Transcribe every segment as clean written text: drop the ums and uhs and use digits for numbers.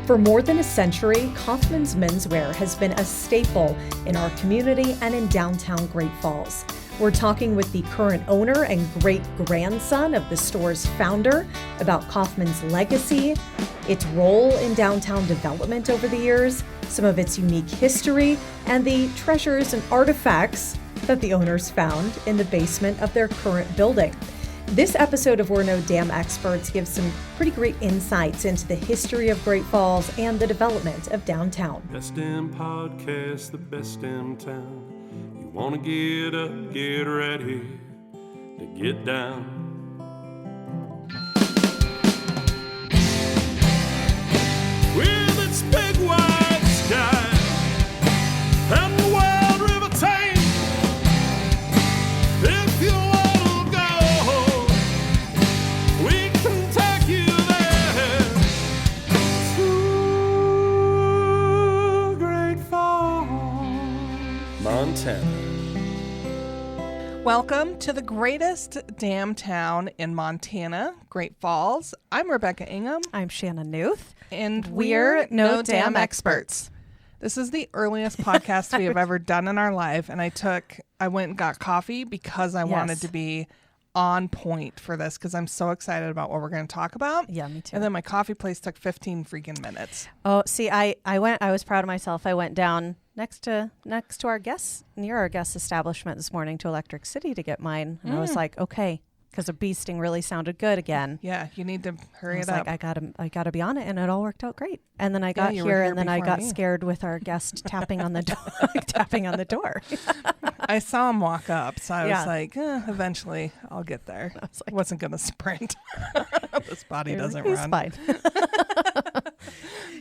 For more than a century, Kaufman's Menswear has been a staple in our community and in downtown Great Falls. We're talking with the current owner and great-grandson of the store's founder about Kaufman's legacy, its role in downtown development over the years, some of its unique history, and the treasures and artifacts that the owners found in the basement of their current building. This episode of We're No Damn Experts gives some pretty great insights into the history of Great Falls and the development of downtown. Best damn podcast, the best damn town. You want to get up, get ready to get down. With its big wide sky and the wild river Thames. If you want to go, we can take you there to Great Falls, Montana. Welcome to the greatest damn town in Montana, Great Falls. I'm Rebecca Ingham. I'm Shannon Newth. And we're No Damn Experts. This is the earliest podcast we have ever done in our life. And I went and got coffee because I wanted to be on point for this because I'm so excited about what we're going to talk about. Yeah, me too. And then my coffee place took 15 freaking minutes. Oh, see, I was proud of myself. I went down next to our guests, near our guest establishment this morning to Electric City to get mine. And I was like, okay, because the bee sting really sounded good again. Yeah, you need to hurry it up. up. I gotta be on it, and it all worked out great. And then I got here, and then I got scared with our guest tapping on the door. I saw him walk up, so I was like, eventually I'll get there. I wasn't going to sprint. This body doesn't run. He's fine.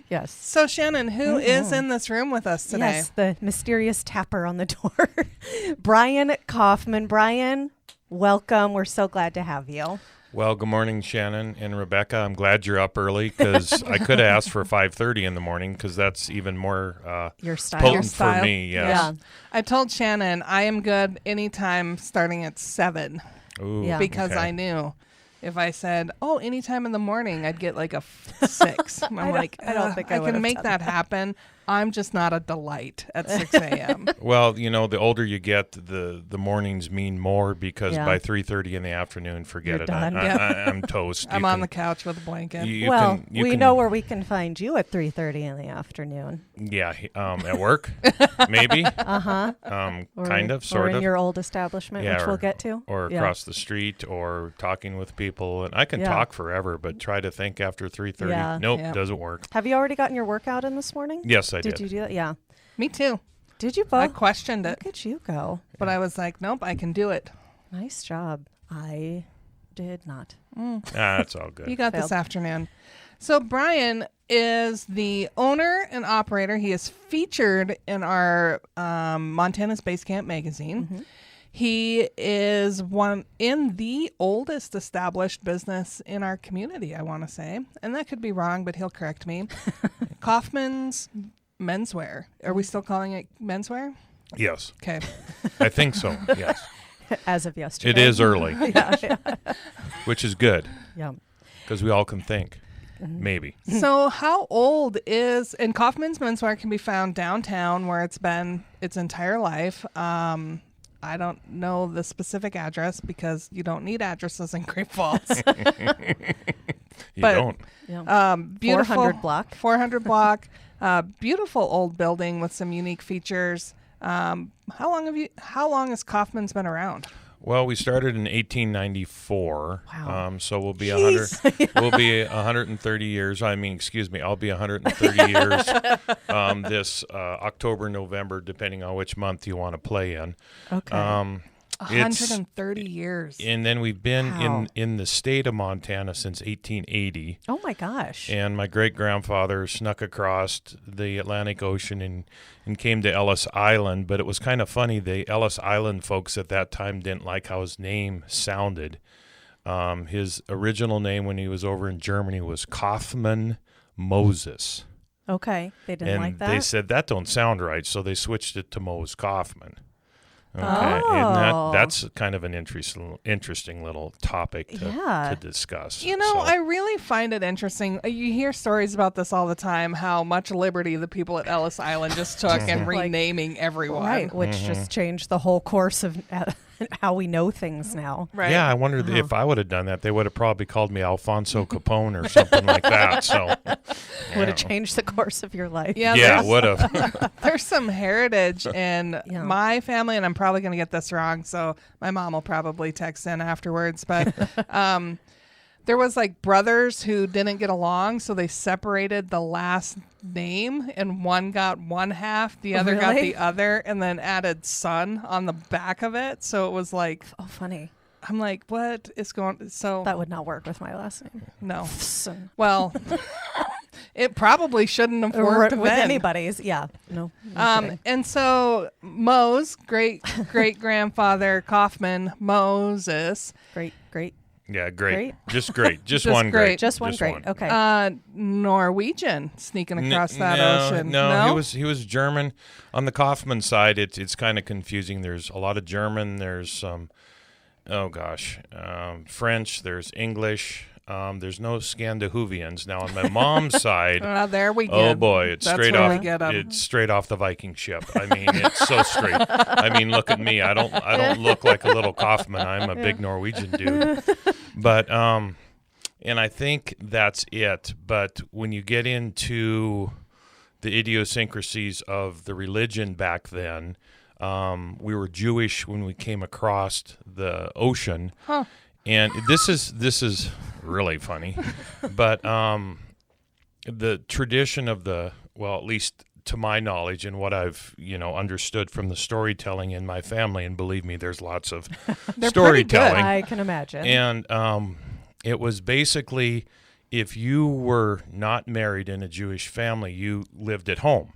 Yes. So, Shannon, who is in this room with us today? Yes, the mysterious tapper on the door. Brian Kaufman. Brian, welcome. We're so glad to have you. Well, good morning, Shannon and Rebecca. I'm glad you're up early because I could have asked for 5:30 in the morning because that's even more your style. potent for me. Yes. Yeah. I told Shannon I am good anytime starting at 7 because I knew if I said, anytime in the morning, I'd get like a 6. I'm I don't think I can make that happen. I'm just not a delight at 6 a.m. Well, the older you get, the mornings mean more because by 3:30 in the afternoon, forget it. I'm toast. I'm on the couch with a blanket. We know where we can find you at 3:30 in the afternoon. Yeah, at work, maybe. Kind of, sort or of. in your old establishment, which we'll get to. Or across the street, or talking with people. And I can talk forever, but try to think after 3:30. Nope, doesn't work. Have you already gotten your workout in this morning? Yes, I did. Did you do that? Yeah. Me too. Did you both? I questioned it. Look at you go. But I was like, nope, I can do it. Nice job. I did not. That's all good. You got this afternoon. So Brian is the owner and operator. He is featured in our Montana's Base Camp magazine. Mm-hmm. He is in the oldest established business in our community, I want to say. And that could be wrong, but he'll correct me. Kaufman's Menswear. Are we still calling it Menswear? Yes. Okay. I think so, yes. As of yesterday. It is early, which is good. Yeah. Because we all can think, maybe. So how old and Kaufman's Menswear can be found downtown where it's been its entire life. I don't know the specific address because you don't need addresses in Great Falls. You don't. Yeah. Beautiful 400 block. 400 block. Beautiful old building with some unique features. How long has Kaufman's been around? Well, we started in 1894. Wow. So we'll be 100. We'll be 130 years. I'll be 130 years this October, November, depending on which month you want to play in. Okay. 130 years. And then we've been in the state of Montana since 1880. Oh, my gosh. And my great-grandfather snuck across the Atlantic Ocean and came to Ellis Island. But it was kind of funny. The Ellis Island folks at that time didn't like how his name sounded. His original name when he was over in Germany was Kaufman Moses. Okay. They didn't like that? And they said, that don't sound right. So they switched it to Mose Kaufman. Okay, and Oh. that's kind of an interesting little topic to discuss. You know, So, I really find it interesting. You hear stories about this all the time, how much liberty the people at Ellis Island just took in Like- renaming everyone. Right, which just changed the whole course of how we know things now. Right. yeah, I wondered if I would have done that, they would have probably called me Alfonso Capone or something like that. So Would have changed the course of your life. Yeah, yeah, there's- would have. There's some heritage in Yeah. my family, and I'm probably going to get this wrong, so my mom will probably text in afterwards. But there was like brothers who didn't get along, so they separated the last name, and one got one half, the other got Really? the other, and then added son on the back of it. So it was like, Oh, funny. I'm like, what is going? So That would not work with my last name. no, Son. well, it probably shouldn't have worked With then. anybody's. Yeah. No. kidding. And so Mo's great grandfather Kaufman Moses, Great. Yeah, great. Great. Just great. Just Just one great. great. Just one great. Okay. Norwegian, sneaking across that ocean. No, he was German. On the Kaufman side, it's kind of confusing. There's a lot of German. There's some, French. There's English. There's no Scandinavians. Now on my mom's side, There we go. oh boy, it's That's straight where off. we get 'em. It's straight off the Viking ship. I mean, it's so straight. I mean, look at me. I don't look like a little Kaufman. I'm a big Norwegian dude. But and I think that's it. But when you get into the idiosyncrasies of the religion back then, we were Jewish when we came across the ocean. Huh. And this is really funny, but the tradition of at least to my knowledge and what I've understood from the storytelling in my family, and believe me, there's lots of They're pretty good. storytelling. I can imagine. And it was basically if you were not married in a Jewish family, you lived at home.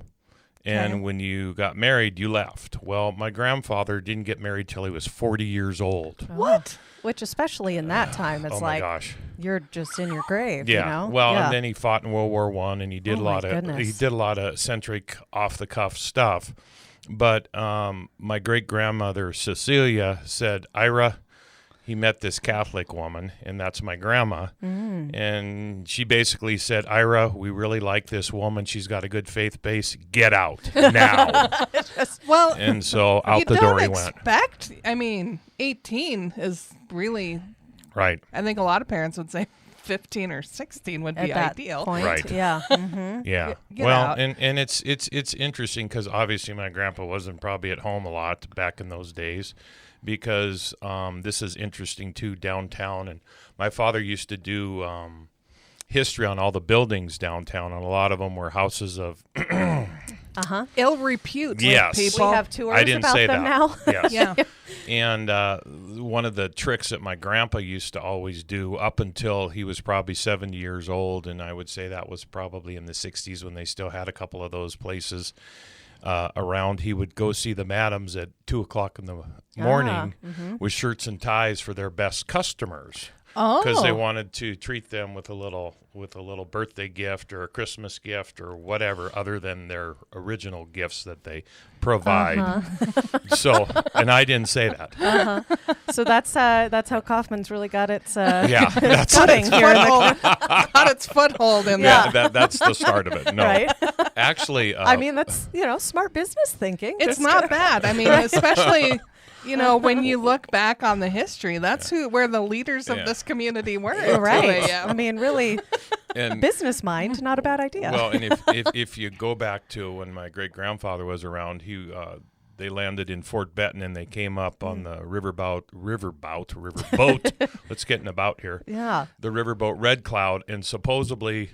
And Okay. when you got married, you left. Well, my grandfather didn't get married till he was 40 years old. What? Which, especially in that time, it's Oh my like gosh. you're just in your grave. Yeah. You know? Well, Yeah. and then he fought in World War I, and he did Oh a my lot of goodness. eccentric, off the cuff stuff. But my great grandmother Cecilia said, Ira, he met this Catholic woman, and that's my grandma. And she basically said, Ira, we really like this woman. She's got a good faith base. Get out now. Well, And so you out the don't door he went. expect. I mean, 18 is really. Right. I think a lot of parents would say 15 or 16 would At be that ideal. point. Right. Yeah. Mm-hmm. Yeah. Get Well, out. and it's interesting because obviously my grandpa wasn't probably at home a lot back in those days, because this is interesting too downtown, and my father used to do history on all the buildings downtown, and a lot of them were houses of Ill repute. with Yes. people. We have tours I didn't about say them that. now. Yes. Yeah. And one of the tricks that my grandpa used to always do up until he was probably 70 years old, and I would say that was probably in the 60s when they still had a couple of those places around, he would go see the madams at 2 o'clock in the morning with shirts and ties for their best customers. Because they wanted to treat them with a little birthday gift or a Christmas gift or whatever, other than their original gifts that they provide. So, and I didn't say that. So that's how Kaufman's really got its Yeah, that's footing here. In the, Got its foothold in yeah, there. that's the start of it. No, right? actually, I mean, that's smart business thinking. It's not bad. I mean, especially when you look back on the history, that's where the leaders of Yeah. this community were. Right. Yeah. I mean, really, and business mind, not a bad idea. well, and if you go back to when my great grandfather was around, they landed in Fort Benton and they came up on the riverboat. Let's get in about here. yeah. The riverboat Red Cloud, and supposedly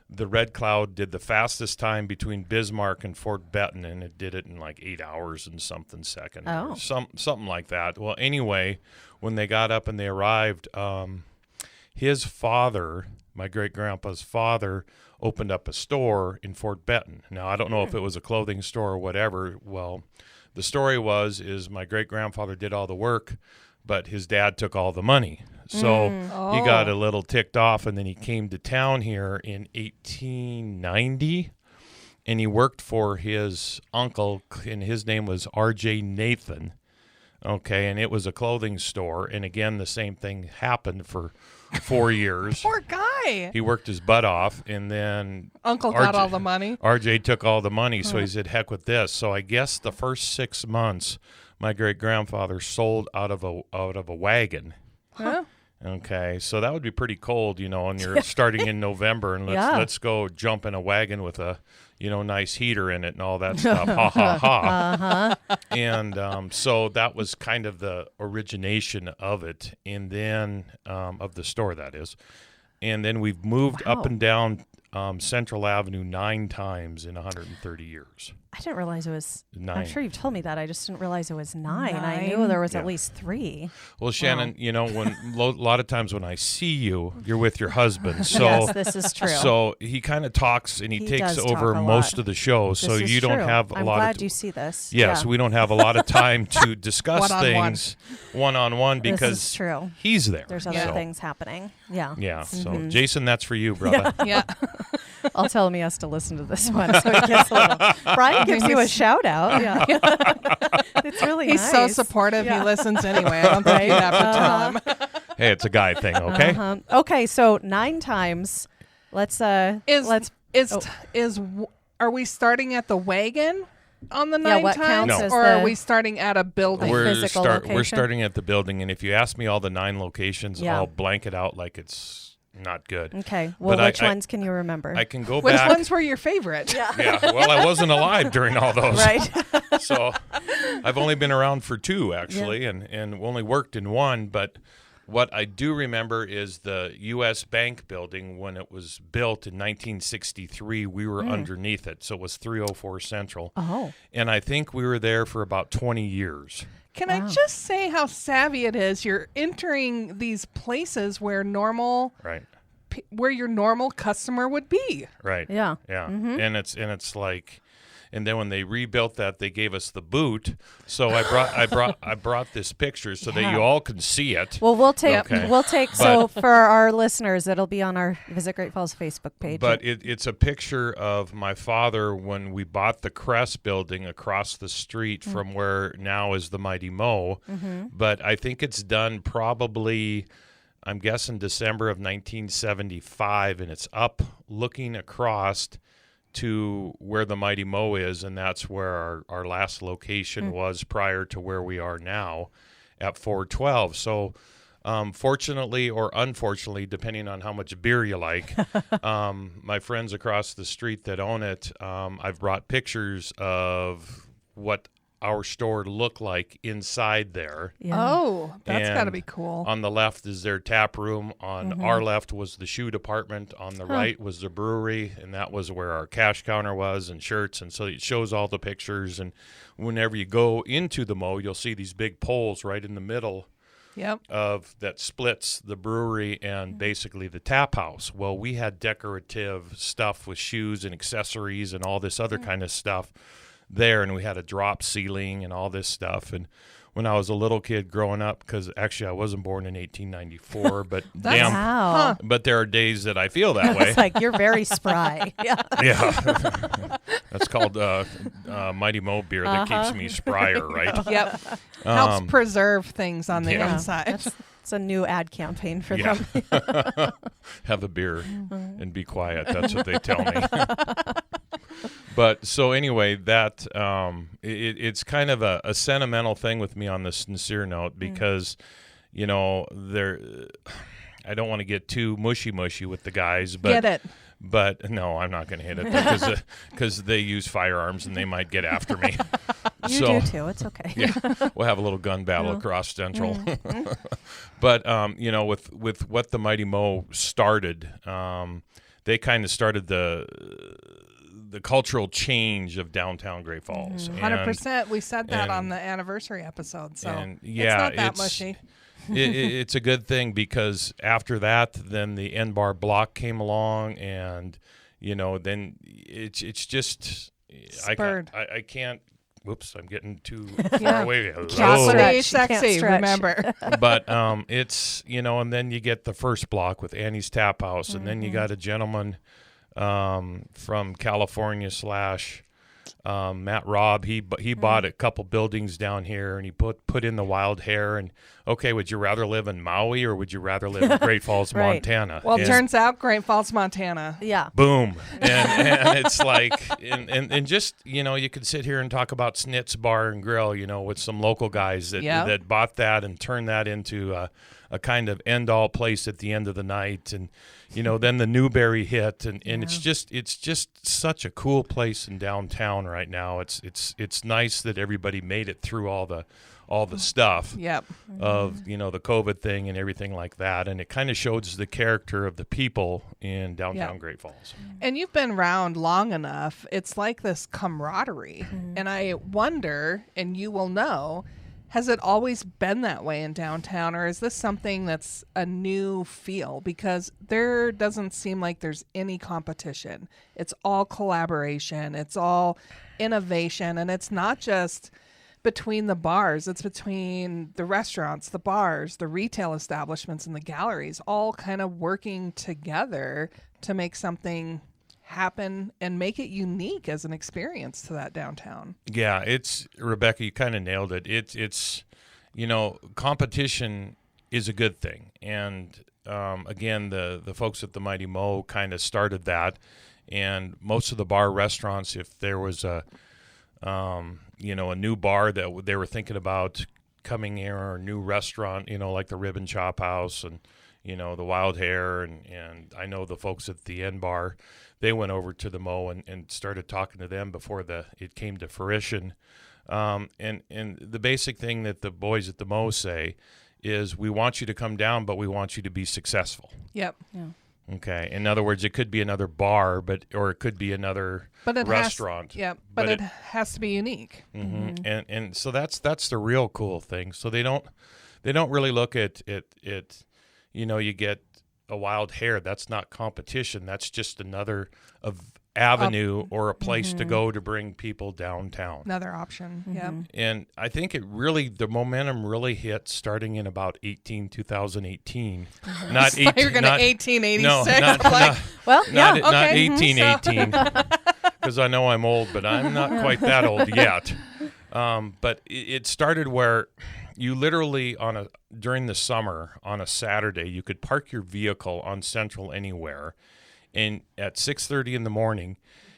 the Red Cloud did the fastest time between Bismarck and Fort Benton, and it did it in like 8 hours and something seconds, Oh. or something like that. Well, anyway, when they got up and they arrived, his father, my great grandpa's father, opened up a store in Fort Benton. Now, I don't know if it was a clothing store or whatever. Well, the story is my great grandfather did all the work, but his dad took all the money. So he got a little ticked off, and then he came to town here in 1890, and he worked for his uncle, and his name was R.J. Nathan. Okay, and it was a clothing store. And again, the same thing happened for 4 years. Poor guy. He worked his butt off, and then Uncle got all the money. RJ took all the money, so he said, heck with this. So I guess the first 6 months, my great-grandfather sold out of a wagon. Huh? Okay, so that would be pretty cold, and you're starting in November, and let's go jump in a wagon with a, nice heater in it and all that stuff. Ha, ha, ha. And so that was kind of the origination of it, and then of the store, that is. And then we've moved up and down Central Avenue 9 times in 130 years. I didn't realize it was 9. I'm sure you've told me that. I just didn't realize it was 9. I knew there was at least 3. Well, Shannon, when a lot of times when I see you, you're with your husband. So yes, this is true. So he kind of talks and he takes over most of the show. So you don't have a lot of. I'm glad you see this. Yes, we don't have a lot of time to discuss things one-on-one because this is true. He's there. There's other things happening. Yeah. Yeah. So Jason, that's for you, brother. Yeah. I'll tell him he has to listen to this one, so he gets a little. Brian gives you a shout out. Yeah, it's really He's nice. so supportive. He listens anyway. I don't think you'd have to tell him. Hey, it's a guy thing, okay? Okay, so 9 times. Are we starting at the wagon on the 9 what times, counts as or are we starting at a building? We're starting at the building, and if you ask me all the 9 locations, I'll blank it out like it's not good. Okay. Well, which ones can you remember? I can go Which back. Which ones were your favorite? Yeah. Well, I wasn't alive during all those. Right. So I've only been around for 2, actually, and only worked in 1. But what I do remember is the U.S. Bank building. When it was built in 1963, we were underneath it. So it was 304 Central. Oh. And I think we were there for about 20 years. Can I just say how savvy it is? You're entering these places where where your normal customer would be. Right. Yeah. Yeah. Mm-hmm. And it's like, and then when they rebuilt that, they gave us the boot. So I brought this picture so that you all can see it. Well, we'll take. So for our listeners, it'll be on our Visit Great Falls Facebook page. But it's a picture of my father when we bought the Crest building across the street from where now is the Mighty Mo. Mm-hmm. But I think it's done probably, I'm guessing, December of 1975, and it's up looking across to where the Mighty Mo is, and that's where our last location was prior to where we are now at 412. So fortunately or unfortunately, depending on how much beer you like, my friends across the street that own it, I've brought pictures of what our store looked like inside there. Yeah. Oh, that's got to be cool. On the left is their tap room. On our left was the shoe department. On the right was the brewery, and that was where our cash counter was and shirts. And so it shows all the pictures. And whenever you go into the Mo, you'll see these big poles right in the middle of that splits the brewery and basically the tap house. Well, we had decorative stuff with shoes and accessories and all this other kind of stuff there, and we had a drop ceiling and all this stuff. And when I was a little kid growing up, because actually I wasn't born in 1894, but but there are days that I feel that way. It's like you're very spry. Yeah. That's called Mighty Mo beer that keeps me sprier, right? Yep. Helps preserve things on the inside. It's a new ad campaign for them. Have a beer and be quiet. That's what they tell me. But so anyway, that it's kind of a sentimental thing with me on the sincere note because, I don't want to get too mushy with the guys. But, get it. But no, I'm not going to hit it because they use firearms and they might get after me. You do too. It's okay. Yeah, we'll have a little gun battle across Central. But with what the Mighty Mo started, they kind of started the cultural change of downtown Great Falls. 100%. We said that on the anniversary episode. So it's not that mushy. It's a good thing because after that, then the N-Bar block came along, and then it's just spurred. I can't. Whoops, I'm getting too far away. Chocolatey sexy, remember. But it's and then you get the first block with Annie's Tap House, and then you got a gentleman from California / Matt Robb, he bought a couple buildings down here, and he put in the wild hair. And okay, would you rather live in Maui or would you rather live in Great Falls, Right. Montana? Well, it And turns out Great Falls, Montana. Yeah. boom, and it's like, and just, you know, you could sit here and talk about Snitz Bar and Grill, you know, with some local guys that bought that and turned that into a kind of end all place at the end of the night. And you know, then the Newberry hit, and it's just such a cool place in downtown right now. It's nice that everybody made it through all the stuff of, you know, the COVID thing and everything like that, and it kind of shows the character of the people in downtown Great Falls. And you've been around long enough. It's like this camaraderie, and I wonder, and you will know, has it always been that way in downtown, or is this something that's a new feel? Because there doesn't seem like there's any competition. It's all collaboration. It's all innovation. And it's not just between the bars. It's between the restaurants, the bars, the retail establishments, and the galleries, all kind of working together to make something happen and make it unique as an experience to that downtown. Yeah, Rebecca, you kind of nailed it. It's you know, competition is a good thing, and again, the folks at the Mighty Mo kind of started that, and most of the bar restaurants, if there was a you know, a new bar that they were thinking about coming here, or a new restaurant, you know, like the Ribbon Chop House and, you know, the Wild Hair, and I know the folks at the N Bar, they went over to the Mo and started talking to them before it came to fruition. And the basic thing that the boys at the Mo say is, we want you to come down, but we want you to be successful. Yep. Yeah. Okay. In other words, it could be another bar, or it could be another restaurant. But it has to be unique. Mm-hmm. And so that's the real cool thing. So they don't really look at it. You know, you get a Wild Hair. That's not competition. That's just another avenue or a place to go to bring people downtown. Another option. Yep. And I think the momentum really hit starting in about 2018. Not 18. You're going to 1886. No, Well, not 1818. Because I know I'm old, but I'm not quite that old yet. But it started where you literally during the summer on a Saturday, you could park your vehicle on Central anywhere, and at 6:30 in the morning,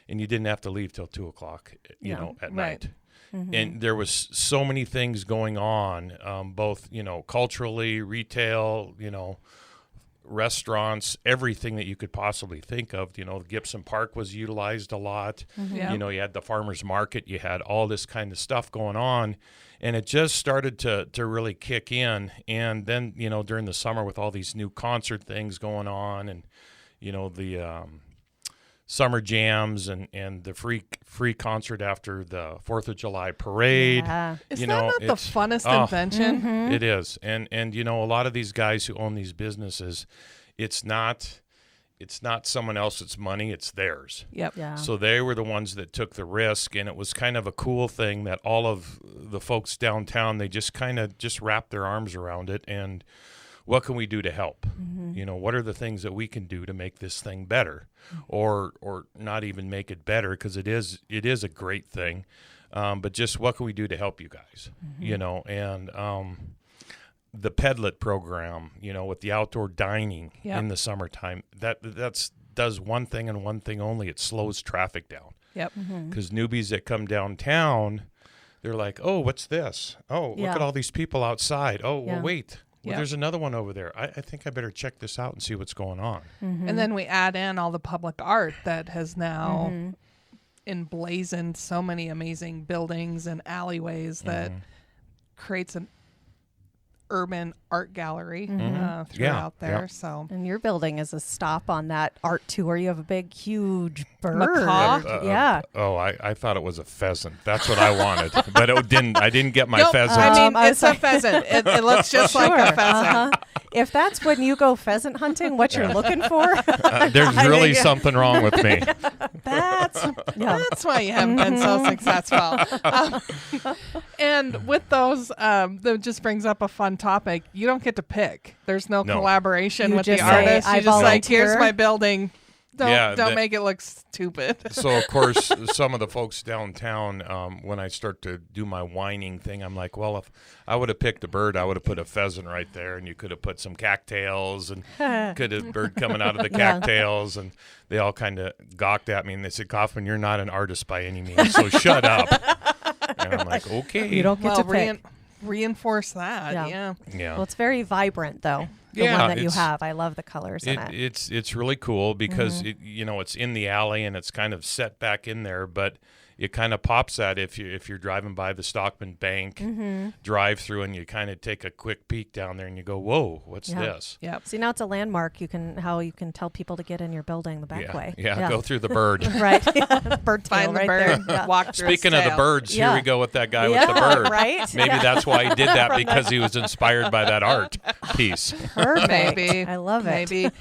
and you didn't have to leave till 2:00, you know, at night. Mm-hmm. And there was so many things going on, both, you know, culturally, retail, you know, restaurants, everything that you could possibly think of. You know, Gibson Park was utilized a lot. Mm-hmm. Yeah. You know, you had the farmers market, you had all this kind of stuff going on, and it just started to really kick in. And then, you know, during the summer with all these new concert things going on, and, you know, the summer jams and the free concert after the 4th of July parade. Yeah. Is you that know, not the funnest invention? Mm-hmm. It is. And you know, a lot of these guys who own these businesses, it's not someone else's money, it's theirs. Yep. Yeah. So they were the ones that took the risk, and it was kind of a cool thing that all of the folks downtown, they just kind of wrapped their arms around it. And what can we do to help? Mm-hmm. You know, what are the things that we can do to make this thing better, or not even make it better, because it is a great thing, but just what can we do to help you guys? Mm-hmm. You know, and the Pedlet program, you know, with the outdoor dining in the summertime, that's does one thing and one thing only: it slows traffic down. Yep. Because newbies that come downtown, they're like, oh, what's this? Oh, look at all these people outside. Oh, well, wait. Well, there's another one over there. I think I better check this out and see what's going on. Mm-hmm. And then we add in all the public art that has now emblazoned so many amazing buildings and alleyways that creates an urban art gallery throughout there. So, and your building is a stop on that art tour. You have a big, huge bird. Macaw? I thought it was a pheasant. That's what I wanted, but it didn't. I didn't get my pheasant. I mean, it's a pheasant. It looks just like a pheasant. If that's when you go pheasant hunting, what you're looking for, there's really something wrong with me. That's why you haven't been so successful. And with those, that just brings up a fun topic. You don't get to pick. There's no collaboration with the artist. You just like, here's my building. Don't make it look stupid. So, of course, some of the folks downtown, when I start to do my whining thing, I'm like, well, if I would have picked a bird, I would have put a pheasant right there, and you could have put some cattails, and could have bird coming out of the cattails, and they all kind of gawked at me, and they said, Kaufman, you're not an artist by any means, so shut up. And I'm like, okay. You don't get to pick. Reinforce that. Yeah. Well, it's very vibrant, though. The one that you have. I love the colors in it. It's really cool because it's in the alley and it's kind of set back in there, but it kind of pops at if you're driving by the Stockman Bank drive through and you kind of take a quick peek down there and you go, whoa, what's this? Yep. See, now it's a landmark. You can tell people to get in your building the back way. Yeah, go through the bird. Right. Bird tail Find the right bird. there. Walk through Speaking his of the tail. birds, here we go with that guy with the bird. Right? Maybe that's why he did that, because he was inspired by that art piece. Perfect. Maybe. I love it. Maybe.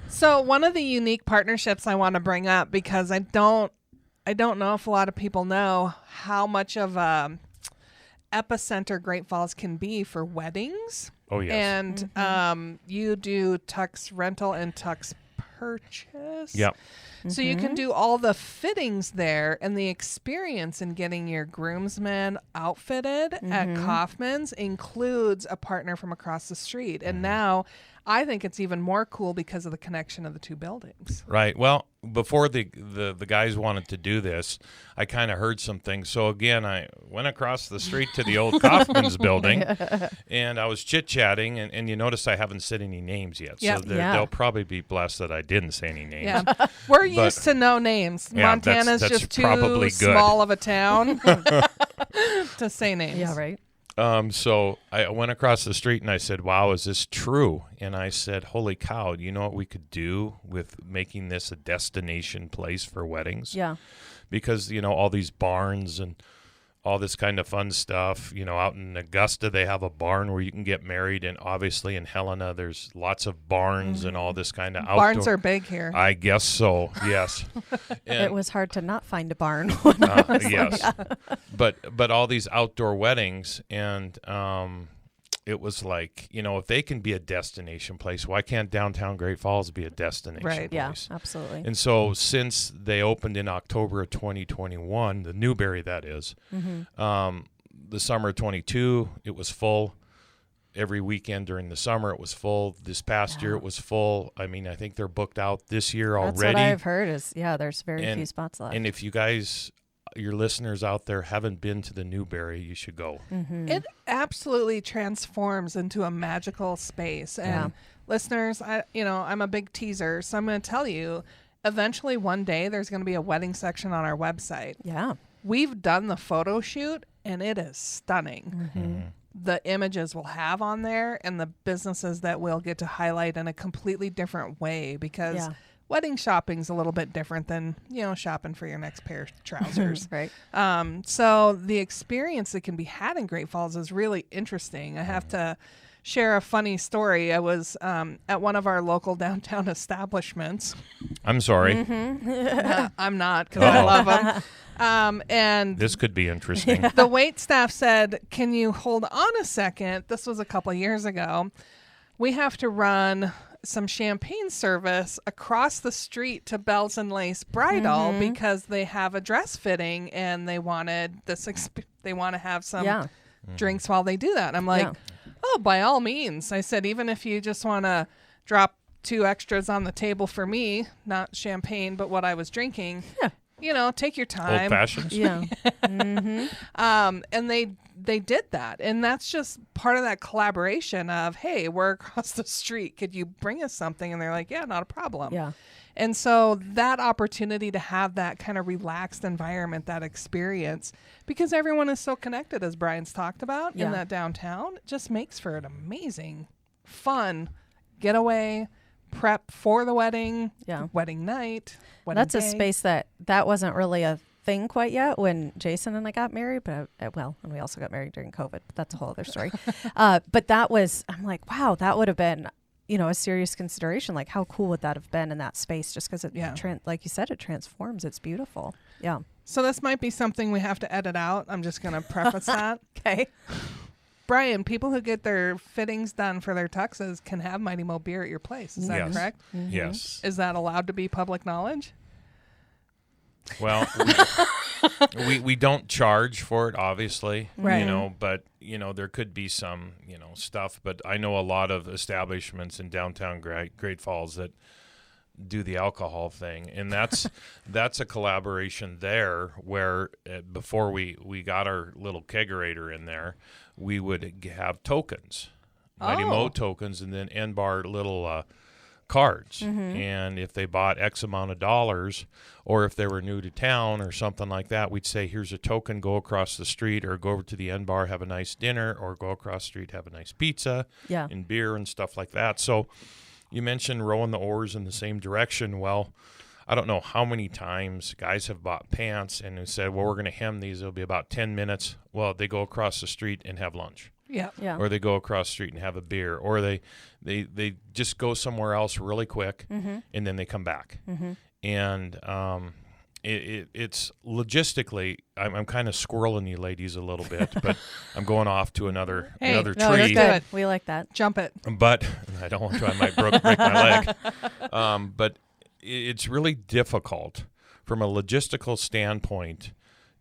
So one of the unique partnerships I want to bring up, because I don't know if a lot of people know how much of a epicenter Great Falls can be for weddings. Oh, yes. And you do tux rental and tux purchase. Yep. So you can do all the fittings there, and the experience in getting your groomsmen outfitted at Kaufman's includes a partner from across the street. And now I think it's even more cool because of the connection of the two buildings. Right. Well, before the guys wanted to do this, I kind of heard some things. So again, I went across the street to the old Kaufman's building, and I was chit-chatting, and you notice I haven't said any names yet. Yep. So they'll probably be blessed that I didn't say any names. Yeah, we're used to no names. Yeah, Montana's that's just too probably good. small of a town to say names. Yeah, right. So I went across the street and I said, wow, is this true? And I said, holy cow, you know what we could do with making this a destination place for weddings? Yeah. Because, all these barns and all this kind of fun stuff, out in Augusta, they have a barn where you can get married. And obviously in Helena, there's lots of barns and all this kind of outdoor. Barns are big here. I guess so. Yes. It was hard to not find a barn. Yes. But all these outdoor weddings, and it was like, if they can be a destination place, why can't downtown Great Falls be a destination Right. place? Yeah, absolutely. And so since they opened in October of 2021, the Newberry that is, the summer of 22, it was full. Every weekend during the summer, it was full. This past year, it was full. I mean, I think they're booked out this year already. That's what I've heard is, there's very few spots left. And if you guys, your listeners out there, haven't been to the Newberry, you should go. It absolutely transforms into a magical space. And listeners, I'm a big teaser, so I'm going to tell you, eventually one day there's going to be a wedding section on our website. Yeah. We've done the photo shoot, and it is stunning. The images we'll have on there and the businesses that we'll get to highlight in a completely different way, because wedding shopping's a little bit different than, shopping for your next pair of trousers. Right. So the experience that can be had in Great Falls is really interesting. I have to share a funny story. I was at one of our local downtown establishments. I'm sorry. I'm not, because I love them. And This could be interesting. the wait staff said, "Can you hold on a second?" This was a couple of years ago. We have to run some champagne service across the street to Bells and Lace Bridal because they have a dress fitting and they wanted this. They want to have some drinks while they do that. I'm like, oh, by all means. I said, even if you just want to drop 2 extras on the table for me, not champagne, but what I was drinking. Take your time. Old fashions? Yeah. And they did that. And that's just part of that collaboration of, hey, we're across the street. Could you bring us something? And they're like, yeah, not a problem. Yeah. And so that opportunity to have that kind of relaxed environment, that experience, because everyone is so connected, as Brian's talked about, in that downtown, it just makes for an amazing, fun getaway, prep for the wedding, wedding night, wedding That's day. a space that wasn't really a thing quite yet when Jason and I got married, but and we also got married during COVID, but that's a whole other story. But that was, I'm like, wow, that would have been, a serious consideration. Like, how cool would that have been in that space? Just because it, like you said, it transforms. It's beautiful. Yeah. So this might be something we have to edit out. I'm just going to preface that. Okay. Brian, people who get their fittings done for their tuxes can have Mighty Mo beer at your place. Is that Yes. correct? Yes. Is that allowed to be public knowledge? Well, we don't charge for it, obviously, Right. but, there could be some, stuff. But I know a lot of establishments in downtown Great Falls that do the alcohol thing. And that's a collaboration there where before we got our little kegerator in there, we would have tokens, Mighty Mo tokens, and then N-Bar little cards. And if they bought X amount of dollars, or if they were new to town or something like that, we'd say, here's a token, go across the street or go over to the N-Bar, have a nice dinner, or go across the street, have a nice pizza and beer and stuff like that. So you mentioned rowing the oars in the same direction. Well, I don't know how many times guys have bought pants and who said, well, we're going to hem these. It'll be about 10 minutes. Well, they go across the street and have lunch. Yeah. Yeah. Or they go across the street and have a beer. Or they just go somewhere else really quick and then they come back. And it's logistically, I'm kind of squirreling you ladies a little bit, but I'm going off to another Hey, another no, tree. that's good. We like that. Jump it. But I don't want to. I might break my leg. But it's really difficult from a logistical standpoint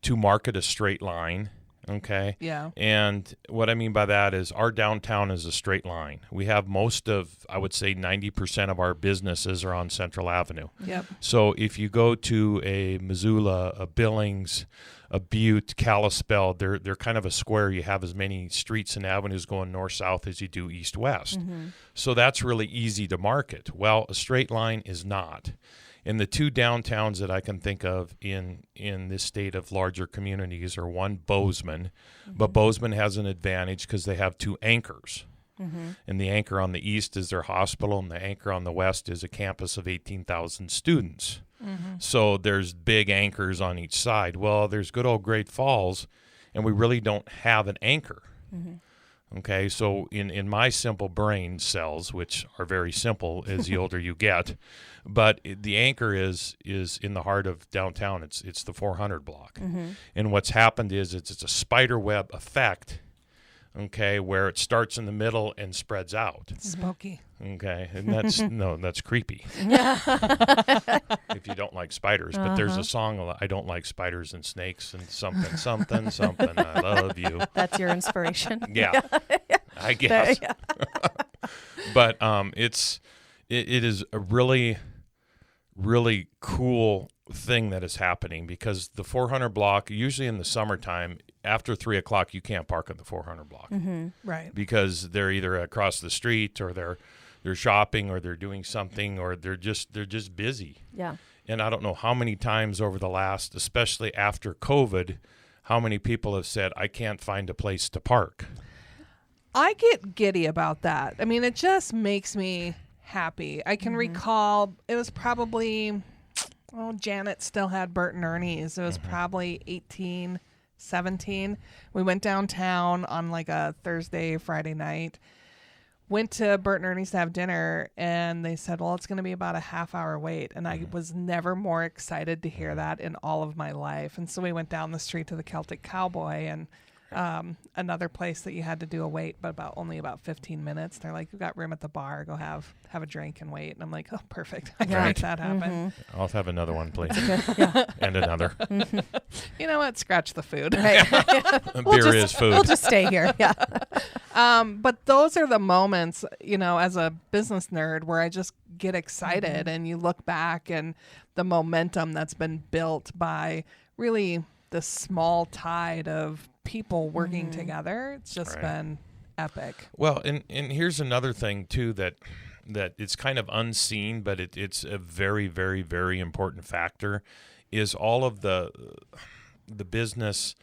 to market a straight line. Okay. Yeah. And what I mean by that is our downtown is a straight line. We have most of, I would say 90% of our businesses are on Central Avenue. Yep. So if you go to a Missoula, a Billings, a Butte, Kalispell, they're kind of a square. You have as many streets and avenues going north-south as you do east-west. So that's really easy to market. Well, a straight line is not. And the two downtowns that I can think of in this state of larger communities are one, Bozeman. But Bozeman has an advantage because they have two anchors. And the anchor on the east is their hospital, and the anchor on the west is a campus of 18,000 students. So there's big anchors on each side. Well, there's good old Great Falls, and we really don't have an anchor. Okay, so in my simple brain cells, which are very simple as the older you get, but the anchor is in the heart of downtown. It's the 400 block. And what's happened is it's a spider web effect, okay, where it starts in the middle and spreads out. Spooky. Okay, and that's creepy. If you don't like spiders. But there's a song, I don't like spiders and snakes and something, something, something, I love you. That's your inspiration. Yeah, I guess. But it is a really, really cool thing that is happening because the 400 block, usually in the summertime, after 3 o'clock, you can't park at the 400 block. Right. Because they're either across the street or they're shopping or they're doing something or they're just busy. Yeah. And I don't know how many times over the last, especially after COVID, how many people have said, I can't find a place to park. I get giddy about that. I mean, it just makes me happy. I can recall it was probably, Janet still had Bert and Ernie's. It was probably 1817. We went downtown on like a Thursday, Friday night. Went to Bert and Ernie's to have dinner, and they said, well, it's going to be about a half-hour wait. And I was never more excited to hear that in all of my life. And so we went down the street to the Celtic Cowboy and another place that you had to do a wait, but only about 15 minutes. They're like, we've got room at the bar. Go have a drink and wait. And I'm like, oh, perfect. I can make that happen. I'll have another one, please. And another. You know what? Scratch the food. Beer is food. We'll just stay here. Yeah. But those are the moments, as a business nerd where I just get excited and you look back and the momentum that's been built by really the small tide of people working together. It's just been epic. Well, and here's another thing, too, that it's kind of unseen, but it's a very, very, very important factor, is all of the businesses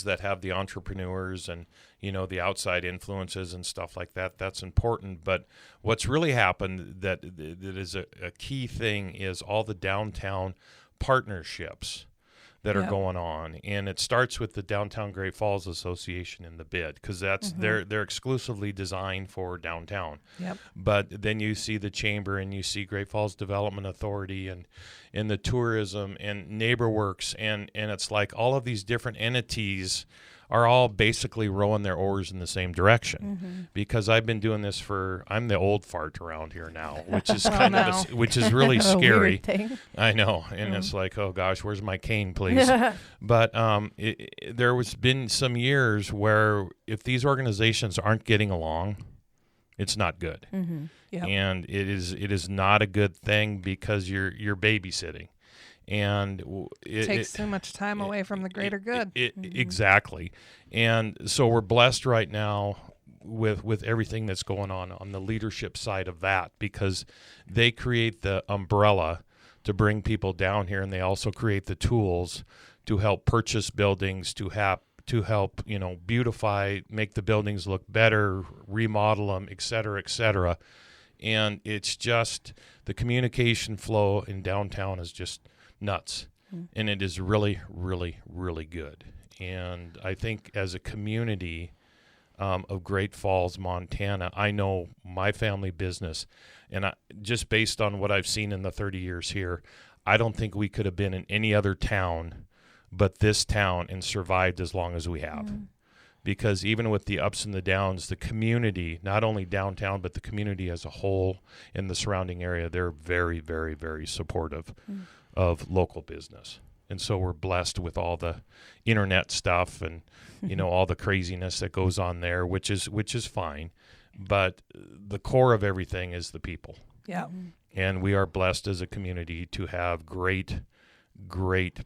that have the entrepreneurs and, the outside influences and stuff like that. That's important. But what's really happened that is a key thing is all the downtown partnerships that are going on, and it starts with the Downtown Great Falls Association in the bid because that's they're exclusively designed for downtown. Yep. But then you see the chamber and you see Great Falls Development Authority and the tourism and NeighborWorks and it's like all of these different entities are all basically rowing their oars in the same direction. Because I've been doing this I'm the old fart around here now, which is which is really scary. I know, and it's like, oh gosh, where's my cane, please? But there was been some years where if these organizations aren't getting along, it's not good, and it is not a good thing because you're babysitting. And it takes too much time away from the greater good. Exactly. And so we're blessed right now with everything that's going on the leadership side of that, because they create the umbrella to bring people down here, and they also create the tools to help purchase buildings, to help beautify, make the buildings look better, remodel them, et cetera, et cetera. And it's just the communication flow in downtown is just nuts, and it is really, really, really good. And I think as a community of Great Falls, Montana, I know my family business, and just based on what I've seen in the 30 years here, I don't think we could have been in any other town but this town and survived as long as we have. Because even with the ups and the downs, the community, not only downtown, but the community as a whole in the surrounding area, they're very, very, very supportive of local business. And so we're blessed with all the internet stuff and all the craziness that goes on there, which is fine, but the core of everything is the people. And we are blessed as a community to have great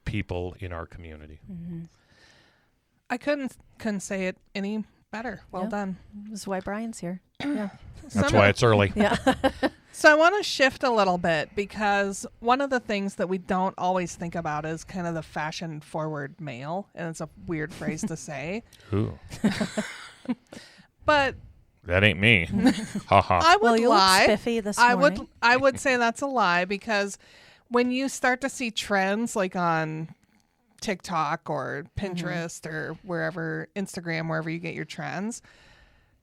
people in our community. I couldn't say it any better. Well done. This is why Brian's here. Yeah. That's why it's early. Yeah. So I want to shift a little bit, because one of the things that we don't always think about is kind of the fashion forward male, and it's a weird phrase to say. Ooh. But that ain't me. Ha ha. I would you lie. look spiffy this morning. I would say that's a lie, because when you start to see trends like on TikTok or Pinterest or wherever, Instagram, wherever you get your trends,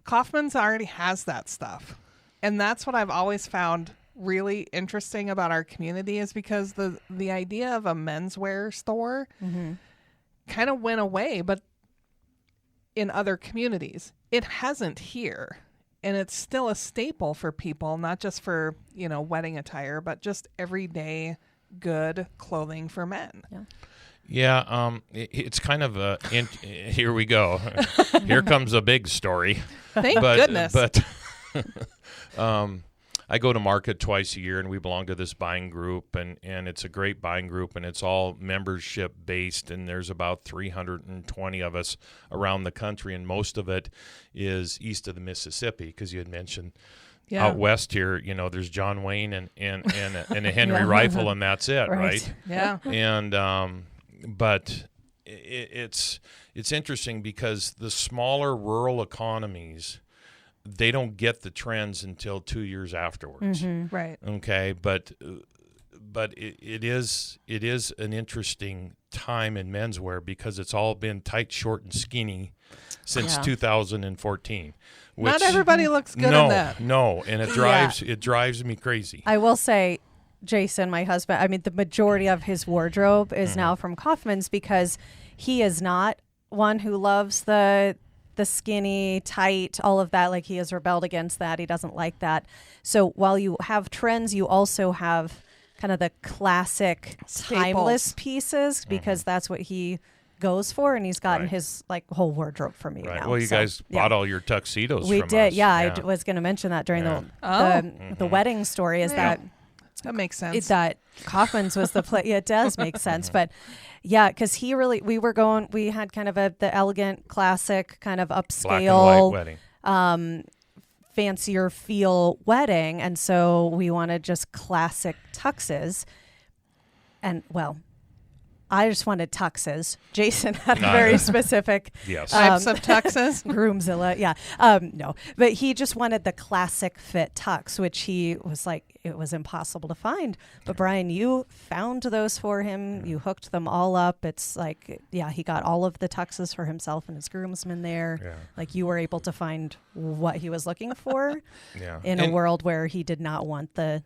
Kaufman's already has that stuff. And that's what I've always found really interesting about our community, is because the idea of a menswear store kind of went away, but in other communities, it hasn't here. And it's still a staple for people, not just for, wedding attire, but just everyday good clothing for men. Yeah, it's kind of here we go. Here comes a big story. Thank goodness. But I go to market twice a year, and we belong to this buying group, and it's a great buying group, and it's all membership based, and there's about 320 of us around the country, and most of it is east of the Mississippi, because you had mentioned out west here, there's John Wayne and a Henry rifle, and that's it, right? Yeah. And but it's interesting, because the smaller rural economies, they don't get the trends until 2 years afterwards. Right. Okay, but it is an interesting time in menswear, because it's all been tight, short, and skinny since 2014. Not everybody looks good in that. No, and it drives me crazy. I will say, Jason, my husband, the majority of his wardrobe is now from Kaufman's, because he is not one who loves the skinny, tight, all of that. Like, he has rebelled against that. He doesn't like that. So while you have trends, you also have kind of the classic, timeless pieces, because that's what he goes for, and he's gotten his whole wardrobe from me now. Well, you guys bought all your tuxedos we from did. us. Yeah, I was going to mention that during the wedding story, is that makes sense. That Kaufman's was the place. It does make sense. But yeah, because we had kind of the elegant, classic, kind of upscale, black and white wedding. Fancier feel wedding. And so we wanted just classic tuxes. And I just wanted tuxes. Jason had a very specific types of tuxes. Groomzilla, yeah. No, but he just wanted the classic fit tux, which he was like, it was impossible to find. But Brian, you found those for him. You hooked them all up. It's like, he got all of the tuxes for himself and his groomsmen there. Yeah. Like, you were able to find what he was looking for in a world where he did not want the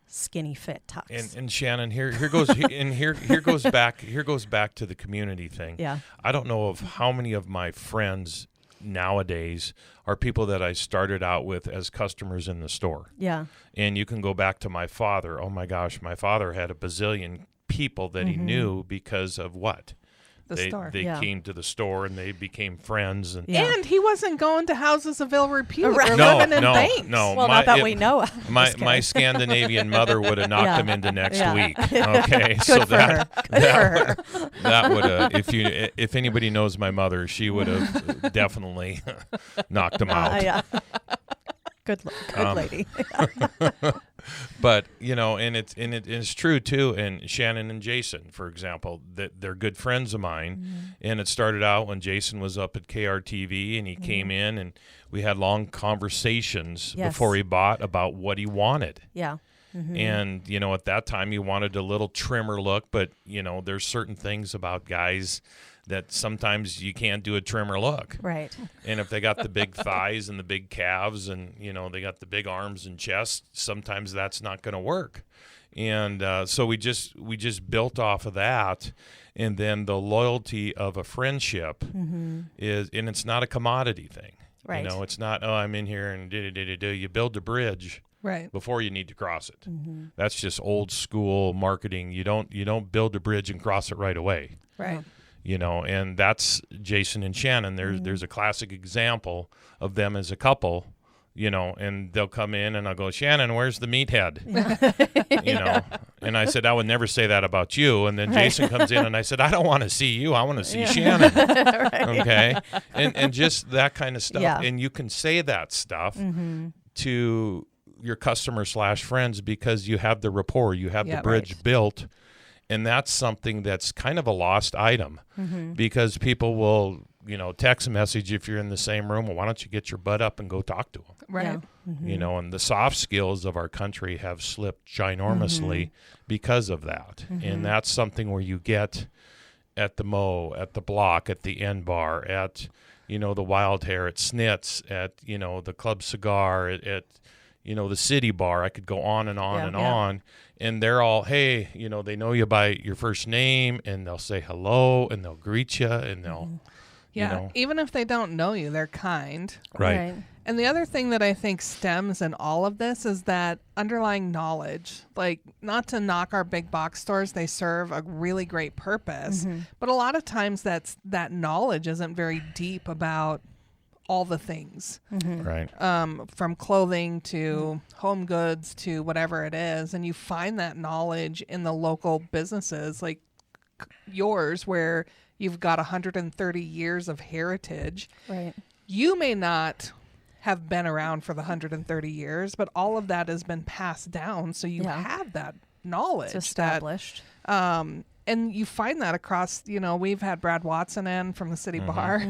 skinny fit tux. And Shannon, here goes here goes back to the community thing. Yeah. I don't know of how many of my friends nowadays are people that I started out with as customers in the store. Yeah. And you can go back to my father. Oh my gosh, my father had a bazillion people that he knew because of what? The store. They came to the store and they became friends. And And he wasn't going to houses of ill repute Right. or No, living in no, banks. no. Well, not that we know of. My Scandinavian mother would have knocked him into next Yeah. week. Okay, Good so for her. Good for her. that would if anybody knows my mother, she would have definitely knocked him out. Yeah. Good lady. But and it's true too. And Shannon and Jason, for example, that they're good friends of mine. And it started out when Jason was up at KRTV, and he came in, and we had long conversations before he bought about what he wanted. Yeah. And at that time, he wanted a little trimmer look, but there's certain things about guys that sometimes you can't do a trimmer look. Right. And if they got the big thighs and the big calves and, they got the big arms and chest, sometimes that's not going to work. And so we just built off of that. And then the loyalty of a friendship is, and it's not a commodity thing. Right. It's not, I'm in here and do. You build a bridge before you need to cross it. That's just old school marketing. You don't build a bridge and cross it right away. Right. And that's Jason and Shannon. There's a classic example of them as a couple, and they'll come in and I'll go, Shannon, where's the meathead? And I said, I would never say that about you. And then Jason comes in and I said, I don't want to see you. I want to see Shannon. Okay. And just that kind of stuff. Yeah. And you can say that stuff to your customer / friends because you have the rapport, you have the bridge built. And that's something that's kind of a lost item because people will, text message if you're in the same room. Well, why don't you get your butt up and go talk to them? Right. Yeah. And the soft skills of our country have slipped ginormously because of that. And that's something where you get at the Mo, at the Block, at the End Bar, at, the Wild Hair, at Snitz, at, the Club Cigar, at the City Bar. I could go on and on and on. And they're all, hey, they know you by your first name, and they'll say hello, and they'll greet you, and they'll, even if they don't know you, they're kind. Right. And the other thing that I think stems in all of this is that underlying knowledge. Like, not to knock our big box stores, they serve a really great purpose. But a lot of times that knowledge isn't very deep about all the things, Right. From clothing to home goods to whatever it is. And you find that knowledge in the local businesses like yours, where you've got 130 years of heritage. Right. You may not have been around for the 130 years, but all of that has been passed down. So you have that knowledge. It's established. And you find that across, we've had Brad Watson in from the City Bar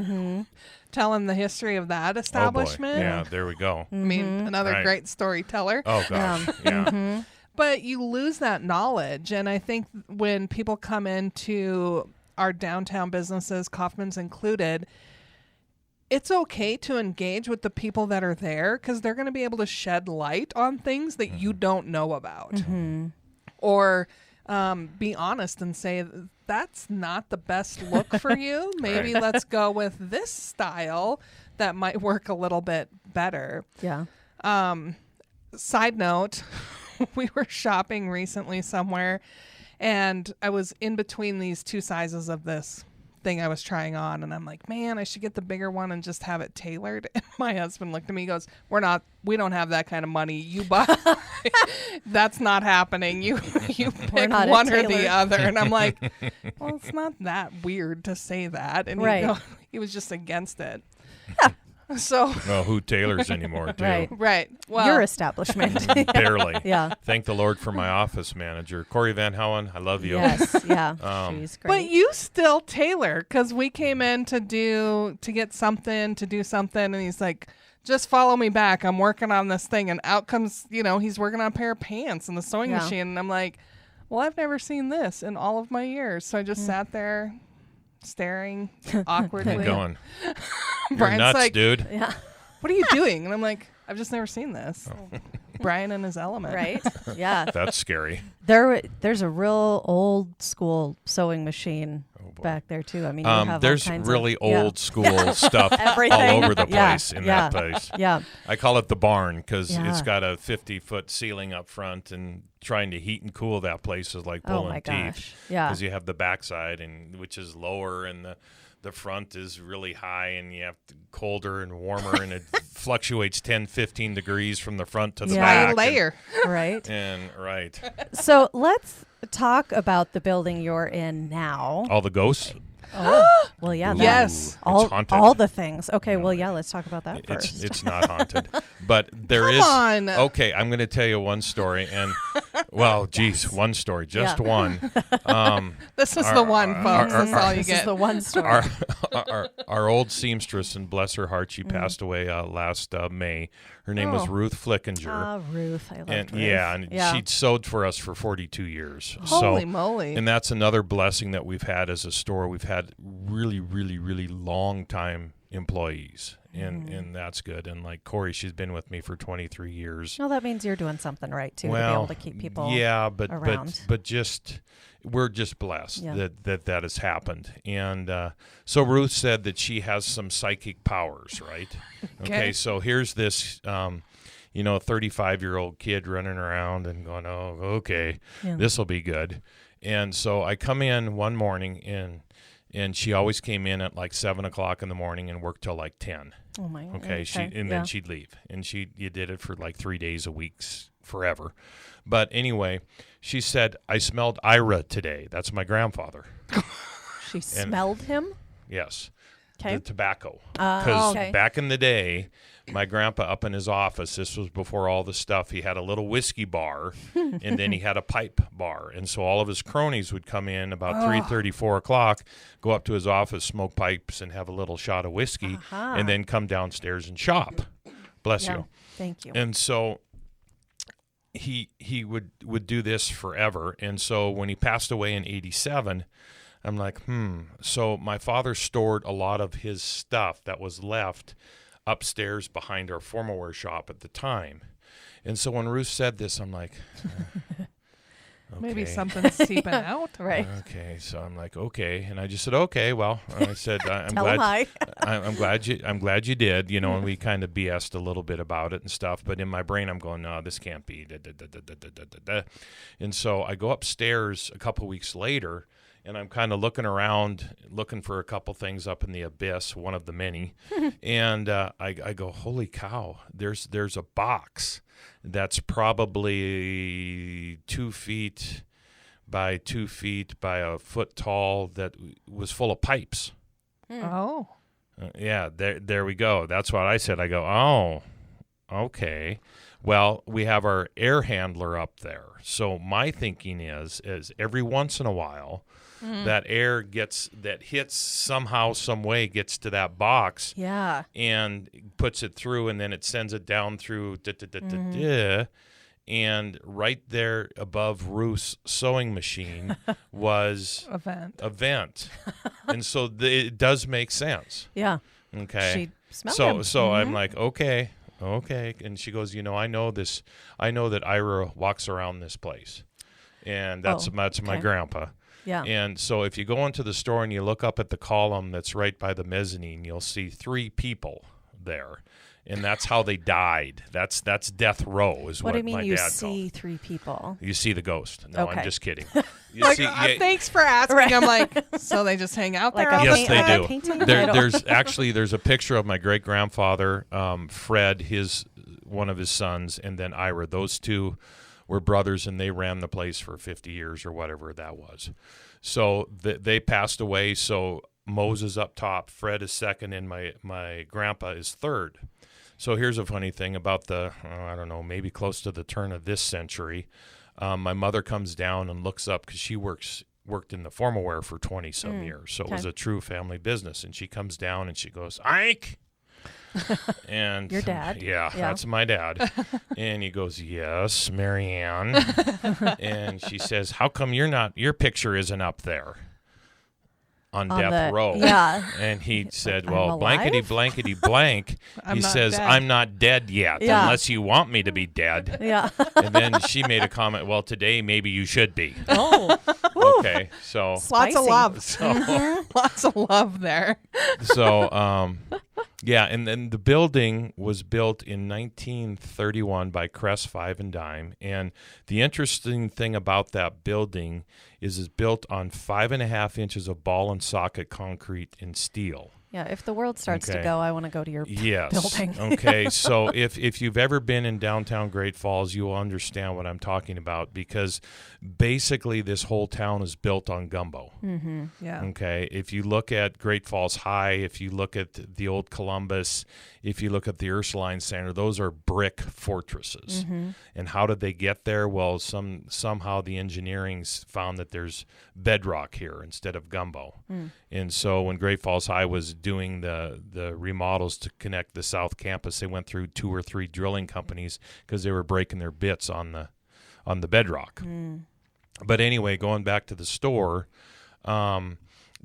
telling the history of that establishment. Oh boy. Yeah, there we go. I mean, another great storyteller. Oh, gosh. Yeah. But you lose that knowledge. And I think when people come into our downtown businesses, Kaufman's included, it's okay to engage with the people that are there because they're going to be able to shed light on things that you don't know about. Or be honest and say, that's not the best look for you. Maybe let's go with this style that might work a little bit better. Yeah. Side note, we were shopping recently somewhere, and I was in between these two sizes of this thing I was trying on, and I'm like, man, I should get the bigger one and just have it tailored. And my husband looked at me and goes, we don't have that kind of money. You buy that's not happening. You pick one or the other. And I'm like, well, it's not that weird to say that. And he was just against it. So well, who tailors anymore, too? Right. Well, your establishment. Barely. Yeah. Thank the Lord for my office manager, Corey Van Houen. I love you. Yes. Yeah. She's great. But you still tailor, because we came in to do something, and he's like, just follow me back. I'm working on this thing. And out comes, he's working on a pair of pants in the sewing machine. And I'm like, well, I've never seen this in all of my years. So I just sat there staring awkwardly. Going. You're Brian's nuts, like, dude. Yeah. what are you doing? And I'm like, I've just never seen this. Brian in his element. Right? Yeah. That's scary. There's a real old school sewing machine back there too. I mean, you have there's all kinds really of, old school stuff Everything. all over the Yeah, place in yeah, that place. Yeah. I call it the barn because Yeah. it's got a 50-foot ceiling up front, and trying to heat and cool that place is like Oh pulling my teeth. gosh. Yeah. Because you have the backside, which is lower, and the front is really high, and you have colder and warmer, and it fluctuates 10, 15 degrees from the front to the Yeah. back. Layer. Right. Right. So let's talk about the building you're in now. All the ghosts. Oh, well, yeah. Ooh, Yes. it's All haunted. all the things. Okay, well, yeah, let's talk about that first. It's not haunted, but there is. on. Okay, I'm going to tell you one story, and well, geez, one story, just Yeah. one. This is the one, folks. That's all you This is get. the one story. Our old seamstress, and bless her heart, she passed away last May. Her name was Oh. Ruth Flickinger. Ah, Ruth. I love And Ruth. and she'd sewed for us for 42 years. Holy so, moly. And that's another blessing that we've had as a store. We've had really, really, really long time employees, and that's good. And like Corey, she's been with me for 23 years. No, that means you're doing something right too to be able to keep people. Yeah, but around. but just we're just blessed Yeah. that has happened. And so Ruth said that she has some psychic powers, right? Okay, so here's this 35-year-old kid running around and going, oh, okay, this will be good. And so I come in one morning, and she always came in at like 7 o'clock in the morning and worked till like 10. Oh my. Okay, then she'd leave, and you did it for like 3 days a week, forever. But anyway, she said, I smelled Ira today. That's my grandfather. She smelled him. Yes. Okay. The tobacco. Because okay. back in the day, my grandpa up in his office, this was before all the stuff, he had a little whiskey bar, and then he had a pipe bar. And so all of his cronies would come in about 3:30, 4 o'clock, go up to his office, smoke pipes, and have a little shot of whiskey, and then come downstairs and shop. Bless you. Thank you. And so he would do this forever. And so when he passed away in 87, I'm like, So my father stored a lot of his stuff that was left upstairs behind our formal wear shop at the time. And so when Ruth said this, I'm like, okay. Maybe something's seeping out. Right. Okay, so I'm like, okay, and I just said, okay, well, I said, I'm Tell him glad, hi. I'm glad you did, and we kind of BS'd a little bit about it and stuff, but in my brain, I'm going, no, this can't be, and so I go upstairs a couple weeks later, and I'm kind of looking around, looking for a couple things up in the abyss, one of the many, and I go, holy cow, there's a box that's probably 2 feet by 2 feet by a foot tall that was full of pipes. Oh. Yeah, there we go. That's what I said. I go, oh, okay. Well, we have our air handler up there. So my thinking is every once in a while, that air that hits somehow, some way, gets to that box. Yeah. And puts it through, and then it sends it down through. And right there above Ruth's sewing machine was a vent. And so it does make sense. Yeah. Okay. She smelled him. So I'm like, okay. And she goes, I know this. I know that Ira walks around this place, and that's my grandpa. Yeah. And so if you go into the store and you look up at the column that's right by the mezzanine, you'll see 3 people there. And that's how they died. That's death row is what do you mean my you dad see called. 3 people? You see the ghost. No, Okay. I'm just kidding. You Like, see, thanks for asking. Right. I'm like, so they just hang out there Like all a the Yes, time? they do. painting? I don't- There's a picture of my great grandfather, Fred, one of his sons, and then Ira. Those two were brothers, and they ran the place for 50 years or whatever that was. So they passed away. So Moses up top, Fred is second, and my grandpa is third. So here's a funny thing about I don't know, maybe close to the turn of this century. My mother comes down and looks up because she worked in the formal wear for 20-some years. So it was a true family business. And she comes down and she goes, Ike! And Your dad? Yeah, that's my dad. And he goes, yes, Marianne. And she says, how come your picture isn't up there? on death row. Yeah. And he said, I'm well, alive? blankety, blankety, blank. I'm He not says, dead. I'm not dead yet, Yeah. unless you want me to be dead. Yeah. And then she made a comment, well, today maybe you should be. Oh, Okay, so... lots Spicy. of love. So, Lots of love there. yeah, and then the building was built in 1931 by Crest, Five and Dime. And the interesting thing about that building is it's built on 5.5 inches of ball and socket concrete and steel. Yeah. If the world starts to Okay. go, I want to go to your Yes. building. Okay. So if you've ever been in downtown Great Falls, you will understand what I'm talking about, because basically this whole town is built on gumbo. Yeah. Okay. If you look at Great Falls High, if you look at the old Columbus, if you look at the Ursuline Center, those are brick fortresses. And how did they get there? Well, somehow the engineering's found that there's bedrock here instead of gumbo. And so when Great Falls High was doing the remodels to connect the South Campus, they went through 2 or 3 drilling companies because they were breaking their bits on the bedrock. But anyway, going back to the store,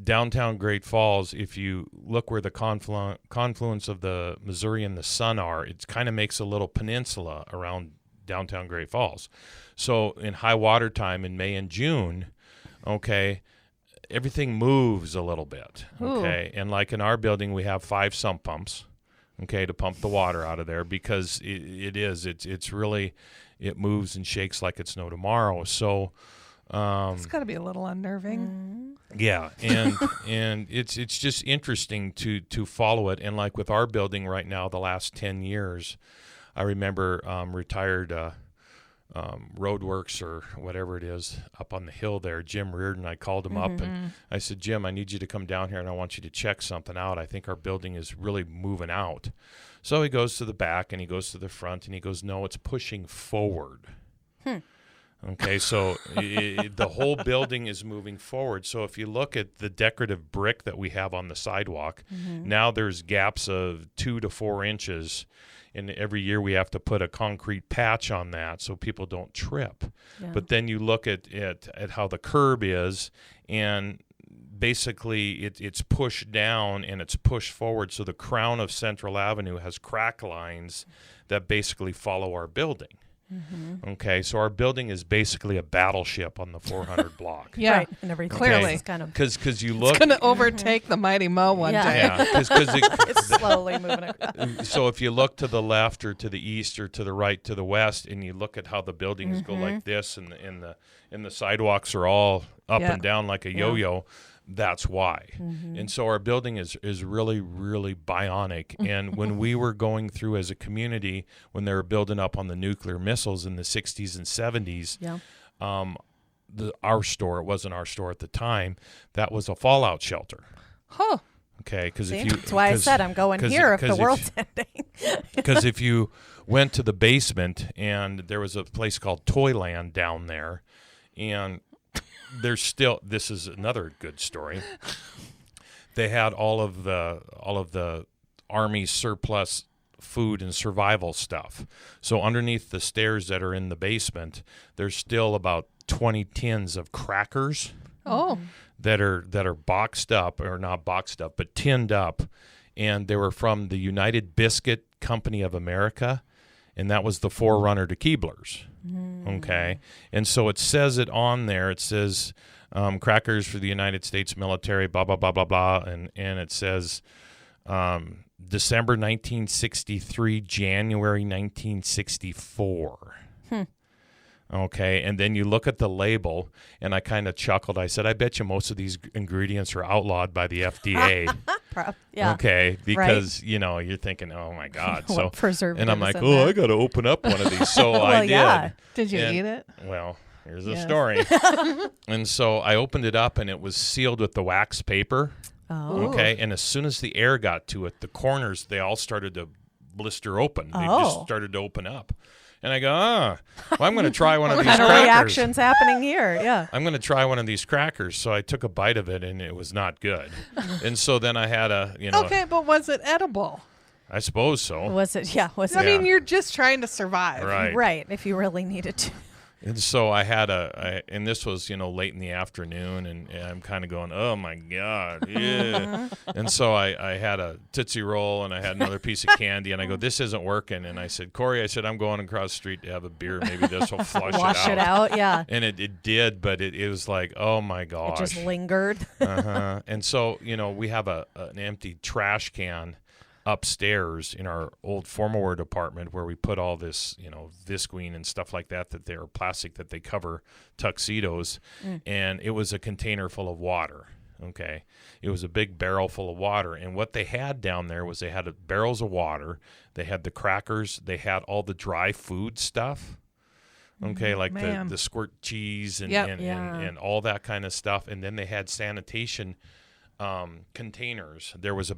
downtown Great Falls, if you look where the confluence of the Missouri and the Sun are, it kind of makes a little peninsula around downtown Great Falls. So in high water time in May and June, okay, everything moves a little bit, okay? And like in our building, we have 5 sump pumps, okay, to pump the water out of there, because it's really, it moves and shakes like it's no tomorrow. So It's got to be a little unnerving. yeah, and it's just interesting to follow it. And like with our building right now, the last 10 years, I remember retired Roadworks or whatever it is up on the hill there, Jim Reardon. I called him up and I said, Jim, I need you to come down here and I want you to check something out. I think our building is really moving out. So he goes to the back and he goes to the front and he goes, no, it's pushing forward. Okay, so the whole building is moving forward. So if you look at the decorative brick that we have on the sidewalk, now there's gaps of 2 to 4 inches. And every year we have to put a concrete patch on that so people don't trip. Yeah. But then you look at how the curb is, and basically it's pushed down and it's pushed forward. So the crown of Central Avenue has crack lines that basically follow our building. Okay, so our building is basically a battleship on the 400 block. Yeah. Right. And everything Clearly. is kind of Because you look... It's going to overtake the Mighty Mo one Yeah. day. Yeah, because it's slowly moving across. so if you look to the left or to the east or to the right to the west, and you look at how the buildings go like this, and the sidewalks are all up Yeah. and down like a yo-yo, that's why. And so our building is really, really bionic. And when we were going through as a community, when they were building up on the nuclear missiles in the 60s and 70s, Yeah. our store, it wasn't our store at the time, that was a fallout shelter. Huh. Okay, because See? if you... That's why I said I'm going here if the world's ending. Because if you went to the basement, and there was a place called Toyland down there, and there's still, this is another good story. They had all of the Army surplus food and survival stuff. So underneath the stairs that are in the basement, there's still about 20 tins of crackers Oh. that are boxed up, or not boxed up, but tinned up, and they were from the United Biscuit Company of America, and that was the forerunner to Keebler's. Okay, and so it says it on there. It says crackers for the United States military, blah blah blah blah blah, and it says December 1963, January 1964. Okay, and then you look at the label, and I kind of chuckled. I said, I bet you most of these ingredients are outlawed by the FDA. Yeah. Okay, because, you're thinking, oh, my God. What So, preservatives and I'm like, in oh, there? I got to open up one of these. So Well, I did. yeah. Did you And- eat it? Well, here's the Yes. story. And so I opened it up, and it was sealed with the wax paper. Oh. Okay, and as soon as the air got to it, the corners, they all started to blister open. They Oh. just started to open up. And I go, well, I'm going to try one of these What kind of crackers. reactions happening here? Yeah. I'm going to try one of these crackers. So I took a bite of it, and it was not good. And so then I had Okay, but was it edible? I suppose so. Was it? Yeah. Was I it? Yeah. mean, you're just trying to survive. Right. Right. If you really needed to. And so I had and this was, late in the afternoon, and I'm kind of going, oh my God, yeah. And so I had a Tootsie Roll and I had another piece of candy, and I go, this isn't working. And I said, Corey, I'm going across the street to have a beer. Maybe this will flush Wash it it out. out, yeah. And it did, but it was like, oh my gosh. It just lingered. And so, we have an empty trash can upstairs in our old formal wear department where we put all this, visqueen and stuff like that they're plastic that they cover tuxedos. And it was a container full of water. Okay. It was a big barrel full of water. And what they had down there was they had barrels of water. They had the crackers. They had all the dry food stuff. Okay. Like the squirt cheese and all that kind of stuff. And then they had sanitation containers. There was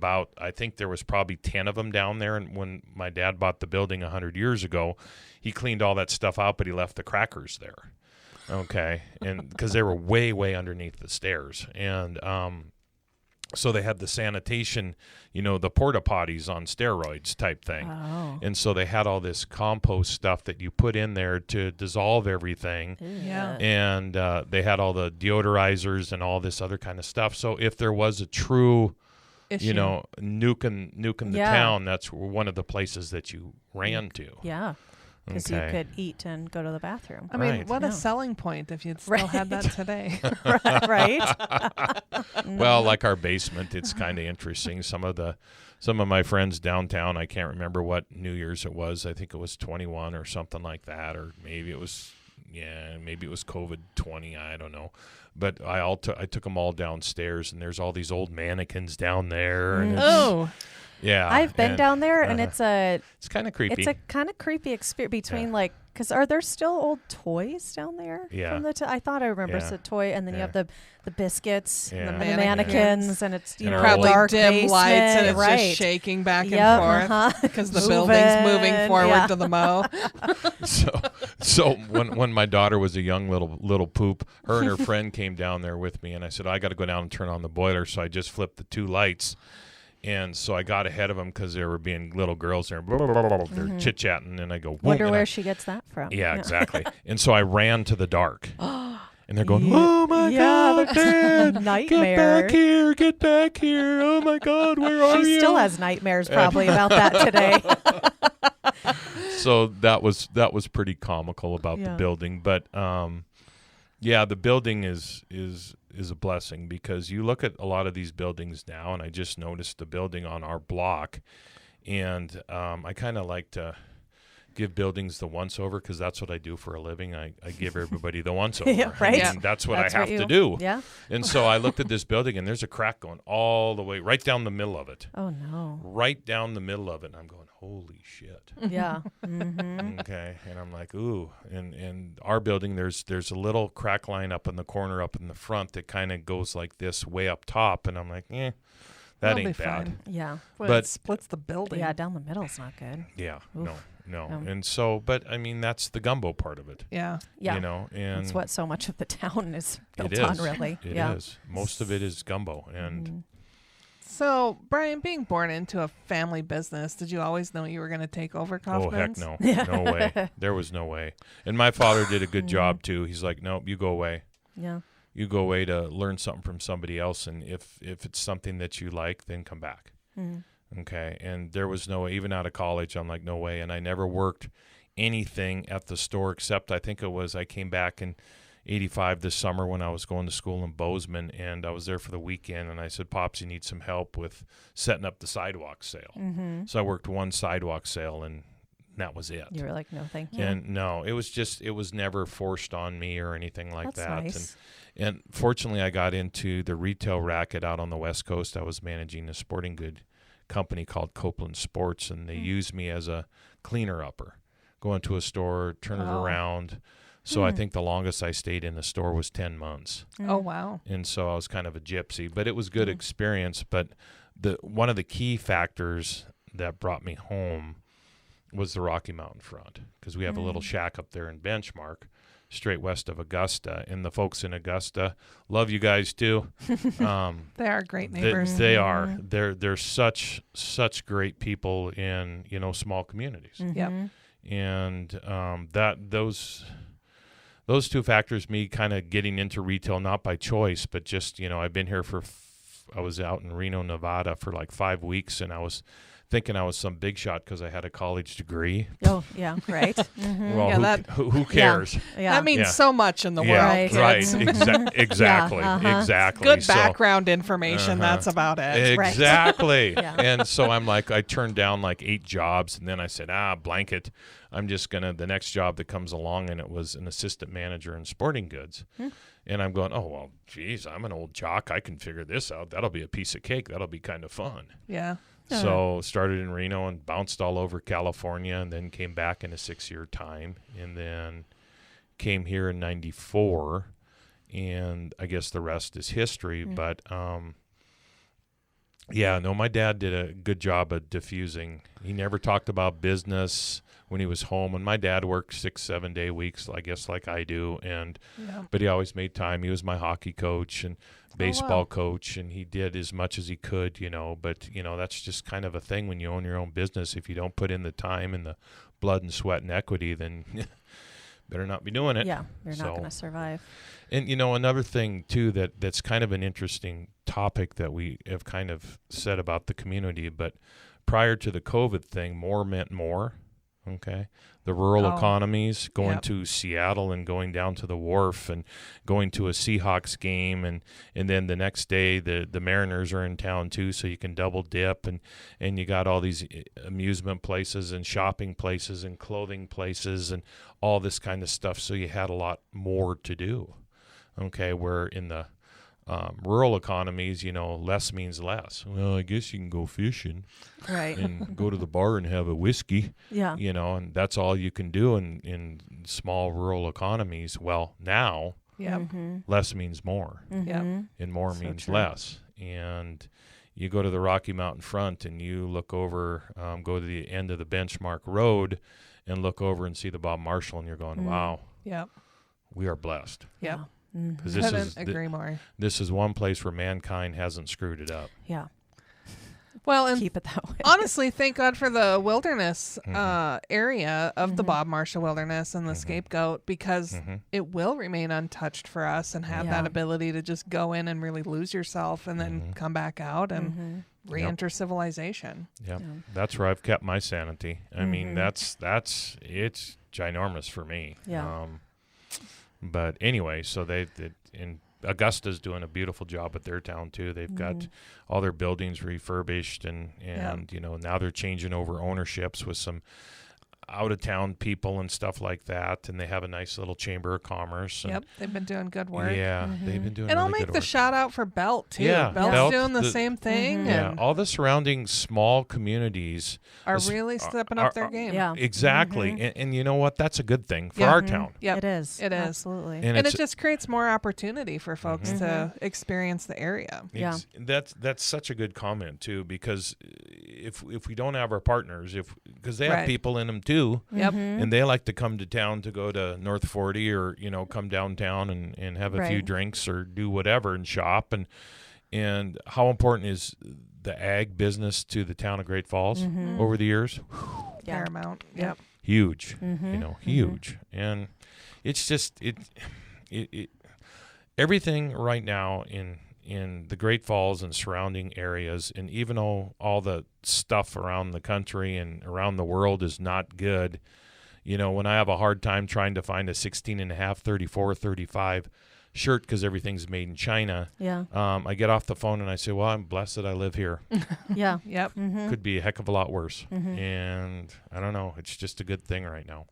probably 10 of them down there. And when my dad bought the building 100 years ago, he cleaned all that stuff out, but he left the crackers there. Okay. And because they were way, way underneath the stairs. And, so they had the sanitation, the porta potties on steroids type thing. Oh. And so they had all this compost stuff that you put in there to dissolve everything. Yeah. And they had all the deodorizers and all this other kind of stuff. So if there was a true, nuking the town, that's one of the places that you ran to. Yeah. Because you could eat and go to the bathroom. I mean, what a selling point if you'd still had that today. Right? Well, like our basement, it's kind of interesting. Some of my friends downtown, I can't remember what New Year's it was. I think it was 21 or something like that, or maybe it was COVID 20. I don't know. But I took them all downstairs, and there's all these old mannequins down there. And yeah, I've been down there, and it's kind of creepy. It's a kind of creepy experience between because are there still old toys down there? Yeah. I thought I remember it's a toy, and then you have the biscuits, and the mannequins, and it's probably dark dim basement, lights, and it's right. just shaking back and forth because the building's moving forward to the mow. So when my daughter was a young little poop, her and her friend came down there with me, and I said, I got to go down and turn on the boiler, so I just flipped the two lights. And so I got ahead of them because there were being little girls there. They're chit-chatting, and I go, wonder where she gets that from. Yeah, exactly. And so I ran to the dark. And they're going, oh, my God, Dad, nightmare. Get back here. Oh, my God, where are you? She still has nightmares probably about that today. So that was pretty comical about the building. But, the building is a blessing because you look at a lot of these buildings now, and I just noticed the building on our block, and I kind of like to give buildings the once-over because that's what I do for a living. I give everybody the once-over. Right. And that's what I have to do. Yeah. And so I looked at this building, and there's a crack going all the way right down the middle of it. Oh, no. Right down the middle of it, and I'm going, holy shit. Yeah. Mm-hmm. Okay. And I'm like, ooh. And our building, there's a little crack line up in the corner up in the front that kind of goes like this way up top. And I'm like, that That'll ain't be bad. fine. Yeah. But But it splits the building. Yeah, down the middle's not good. Yeah. Oof. No. And so, but I mean, that's the gumbo part of it. Yeah. Yeah. And that's what so much of the town is built it on, is. really. It is. Most of it is gumbo. And So, Brian, being born into a family business, did you always know you were going to take over Kaufman's? oh, heck no. No way. There was no way. And my father did a good job too. He's like, nope, you go away. Yeah. You go away to learn something from somebody else. And if it's something that you like, then come back. Okay. And there was no way, even out of college, I'm like, no way. And I never worked anything at the store except I think it was I came back in 85 this summer when I was going to school in Bozeman, and I was there for the weekend, and I said, Pops, you need some help with setting up the sidewalk sale. So I worked one sidewalk sale, and that was it. You were like, no, thank you. And no, it was never forced on me or anything like That's that. nice. And fortunately, I got into the retail racket out on the West Coast. I was managing a sporting good company called Copeland Sports, and they used me as a cleaner-upper. Go into a store, turn it around. So I think the longest I stayed in the store was 10 months. Oh, wow. And so I was kind of a gypsy, but it was good experience. But one of the key factors that brought me home was the Rocky Mountain front, because we have a little shack up there in Benchmark, straight west of Augusta. And the folks in Augusta love you guys too. They are great neighbors. They are. They're such great people in small communities. Yep. And those two factors, me kind of getting into retail, not by choice, but just, I've been here I was out in Reno, Nevada for like 5 weeks, and I was thinking I was some big shot because I had a college degree. Oh, yeah, right. Mm-hmm. Well, Yeah, who cares? Yeah. That means so much in the world. Yeah, kids. right. Exactly. Yeah, Exactly. Good So- background information. That's about it. Right. Exactly. Yeah. And so I'm like, I turned down like 8 jobs, and then I said, blanket. I'm just the next job that comes along, and it was an assistant manager in sporting goods. And I'm going, oh, well, geez, I'm an old jock. I can figure this out. That'll be a piece of cake. That'll be kind of fun. Yeah. So started in Reno and bounced all over California, and then came back in a 6-year time, and then came here in 94, and I guess the rest is history. But my dad did a good job of diffusing. He never talked about business when he was home, and my dad worked 6-7 day weeks, I guess, like I do, but he always made time. He was my hockey coach and baseball coach, and he did as much as he could, but that's just kind of a thing when you own your own business. If you don't put in the time and the blood and sweat and equity, then better not be doing it. Yeah, you're not going to survive. And another thing too that's kind of an interesting topic that we have kind of said about the community, but prior to the COVID thing, more meant more. Okay, the rural economies, going to Seattle and going down to the wharf and going to a Seahawks game, and then the next day the Mariners are in town too, so you can double dip, and you got all these amusement places and shopping places and clothing places and all this kind of stuff, so you had a lot more to do. Okay, where in the rural economies, less means less. Well, I guess you can go fishing, right, and go to the bar and have a whiskey, yeah, and that's all you can do in small rural economies. Well, now, less means more, and more means less. And you go to the Rocky Mountain front and you look over, go to the end of the Benchmark Road and look over and see the Bob Marshall, and you're going, wow, we are blessed. Yep. Because Couldn't agree more. This is one place where mankind hasn't screwed it up. Yeah. Well, and Keep it that way. honestly, thank God for the wilderness area of the Bob Marshall Wilderness and the Scapegoat, because it will remain untouched for us and have that ability to just go in and really lose yourself and then come back out and re-enter civilization. Yep. That's where I've kept my sanity. I mean, it's ginormous for me. Yeah. But anyway, so in Augusta's doing a beautiful job at their town too. They've got all their buildings refurbished, and now they're changing over ownerships with some out-of-town people and stuff like that, and they have a nice little chamber of commerce. Yep, they've been doing good work. Yeah, they've been doing and really I'll make good the work. shout out for Belt too. Yeah, Belt's Belt, doing the same thing. Yeah, And all the surrounding small communities are really stepping up their game. Yeah. Exactly, and you know what? That's a good thing for our town. Yep. It is. It is. Absolutely. And it just creates more opportunity for folks to experience the area. Yeah. That's such a good comment too, because if we don't have our partners, because they have people in them too, and they like to come to town to go to North 40 or come downtown and have a few drinks or do whatever and shop, and how important is the ag business to the town of Great Falls over the years? Paramount. Yep. Huge, huge, and it's just it everything right now in the Great Falls and surrounding areas, and even though all the stuff around the country and around the world is not good, when I have a hard time trying to find a 16.5, 34, 35 shirt because everything's made in China, I get off the phone and I say, well, I'm blessed that I live here. Yeah. Yep. Could be a heck of a lot worse. And I don't know. It's just a good thing right now.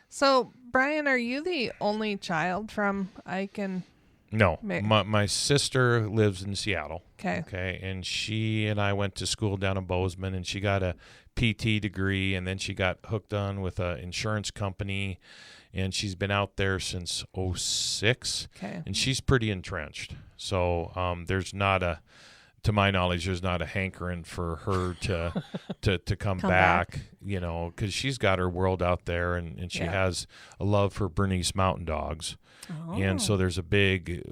So, Brian, are you the only child from Ike and... No, my sister lives in Seattle. Okay. And she and I went to school down in Bozeman, and she got a PT degree, and then she got hooked on with an insurance company, and she's been out there since 2006. Okay. And she's pretty entrenched. So there's not to my knowledge, there's not a hankering for her to come back, because she's got her world out there, and she has a love for Bernese Mountain Dogs. Oh. And so there's a big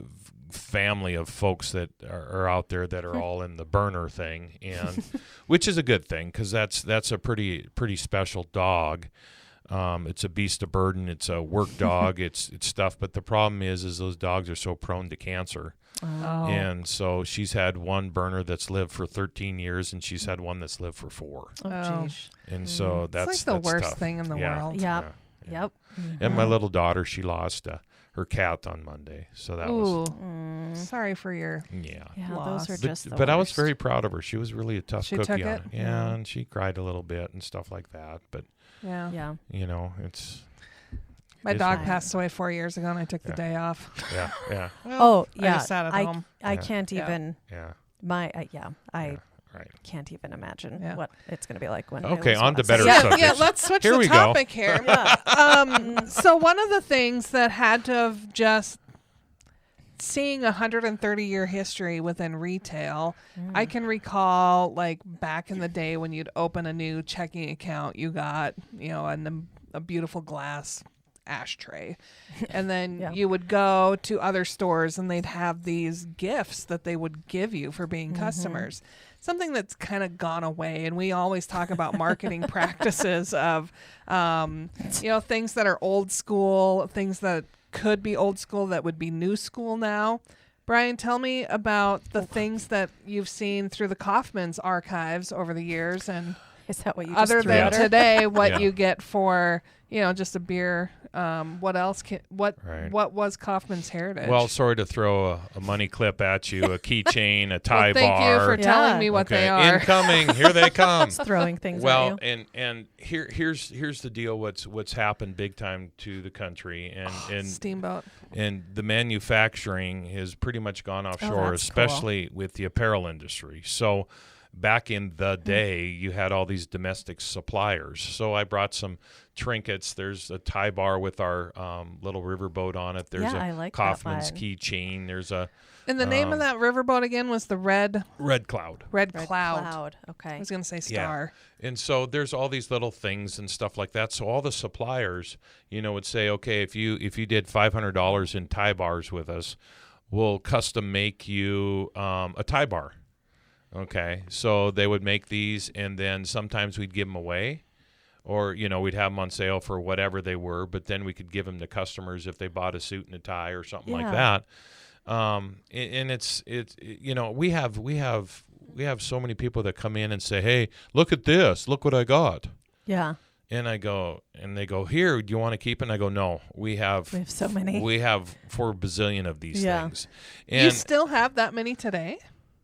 family of folks that are out there that are all in the burner thing, and which is a good thing, because that's a pretty special dog. It's a beast of burden. It's a work dog. it's stuff. But the problem is those dogs are so prone to cancer. Oh. And so she's had one burner that's lived for 13 years, and she's had one that's lived for 4. Oh, geez. And so that's it's like the worst tough. thing in the Yeah. world. Yep. Yeah. Yep. And my little daughter, she lost her cat on Monday. So that was, Sorry for your yeah. Yeah, loss. those are just the But I was worst. very proud of her. She was really a tough She cookie took on it? it. Yeah, and she cried a little bit and stuff like that. But, yeah. Yeah. you know, it's... My it's- dog passed away 4 years ago, and I took the day off. Yeah, yeah, Oh, I yeah. just sat at home. I Yeah. can't Yeah. even. yeah. I Yeah, right. can't even imagine Yeah. what it's going to be like when. Okay, I lose on one to of better those. subjects. Yeah, let's switch Here the we go. topic here. So one of the things that had to have just seeing 130-year history within retail, I can recall like back in the day when you'd open a new checking account, you got, a beautiful glass ashtray. And then Yeah. you would go to other stores and they'd have these gifts that they would give you for being customers. Something that's kind of gone away. And we always talk about marketing practices of, things that are old school, things that could be old school that would be new school now. Brian, tell me about the things that you've seen through the Kaufman's archives over the years, and Is that what you other just threw than at her? today, what Yeah. you get for just a beer. What else? What was Kaufman's heritage? Well, sorry to throw a money clip at you, a keychain, a tie thank bar. you for telling Yeah. me what Okay, they are. incoming. Here they come. Throwing things Well, at you. and here's the deal. What's happened big time to the country, and Steamboat. and the manufacturing has pretty much gone offshore, that's especially with the apparel industry. So back in the day, you had all these domestic suppliers. So I brought some trinkets. There's a tie bar with our little riverboat on it. There's Yeah, I a like that Kaufman's one. keychain. There's a And the name of that riverboat again was the Red Red Cloud. Red Red Cloud. I Okay. was going to say Yeah. Star. And so there's all these little things and stuff like that. So all the suppliers, would say, okay, if you did $500 in tie bars with us, we'll custom make you a tie bar. Okay, so they would make these, and then sometimes we'd give them away, or we'd have them on sale for whatever they were. But then we could give them to customers if they bought a suit and a tie or something like that. And it's we have so many people that come in and say, hey, look at this, look what I got. Yeah. And I go, and they go, here, do you want to keep it? And I go, no, we have so many. We have 4 bazillion of these Yeah. things. You And still have that many today?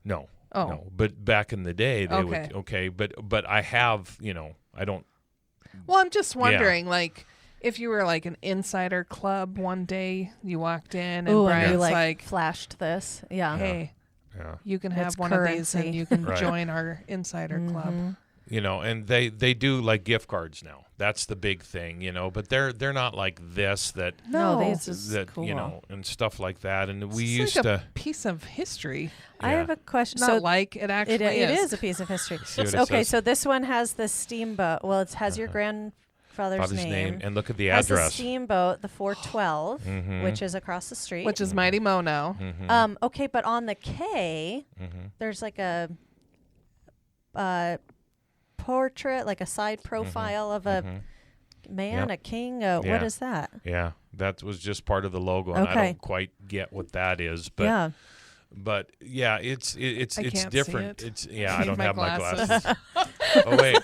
no. Oh. No, but back in the day, they Okay. would, okay, but I have, I don't, Well, I'm just wondering, like, if you were like an insider club one day, you walked in and Ooh, and Brian's you like, flashed this. Yeah. hey, yeah. you can have It's one of these and currency. you can Right. join our insider club. And they do like gift cards now. That's the big thing, but they're not like this that No, No. this is that cool. and stuff like that. And we It's used like to a piece of history. I Yeah. have a question. Not So like it actually it is a piece of history. See what it Okay, says? so this one has the steamboat. Well, it has your grandfather's Father's name. name, and look at the Has the address. steamboat, the 412, which is across the street. which is Mighty Mono. Okay, but on the K, there's like a portrait, like a side profile of a man, Yep. a king. Yeah. What is that? Yeah, that was just part of the logo, and I Okay. don't quite get what that is, but Yeah. but yeah, it's I can't see different. it. It's I Need don't my have glasses. my glasses. Oh wait,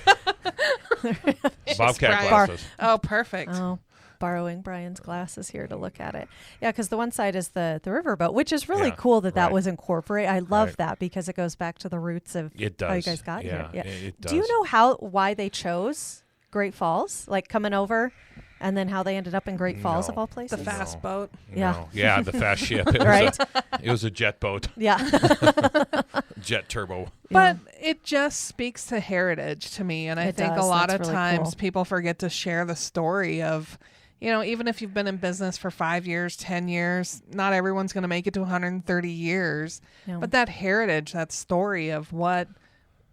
Bobcat Brian. glasses. Oh, perfect. Oh, borrowing Brian's glasses here to look at it. Yeah, because the one side is the riverboat, which is really Yeah, cool that right. was incorporated. I love Right. that because it goes back to the roots of It does. how you guys got yeah, here. Yeah. It does. Do you know why they chose Great Falls, like coming over, and then how they ended up in Great Falls No. of all The places? fast boat. Yeah. No. Yeah, the fast ship. It was Right. it was a jet boat, Yeah. jet turbo. But it just speaks to heritage to me. And I It think a does. lot That's of really times cool. people forget to share the story of, even if you've been in business for 5 years, 10 years, not everyone's going to make it to 130 years. Yeah. But that heritage, that story of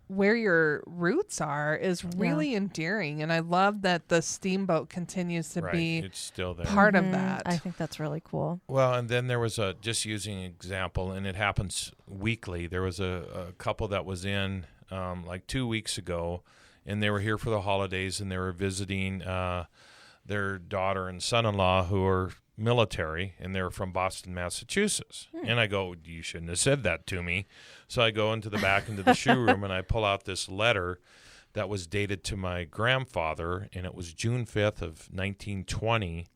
where your roots are is really endearing. And I love that the steamboat continues to Right, be it's still there. part of Mhm. that. I think that's really cool. Well, and then there was just using an example, and it happens weekly. There was a couple that was in like 2 weeks ago, and they were here for the holidays, and they were visiting their daughter and son-in-law who are military, and they're from Boston, Massachusetts. And I go, you shouldn't have said that to me. So I go into the back into the shoe room, and I pull out this letter that was dated to my grandfather, and it was June 5th of 1920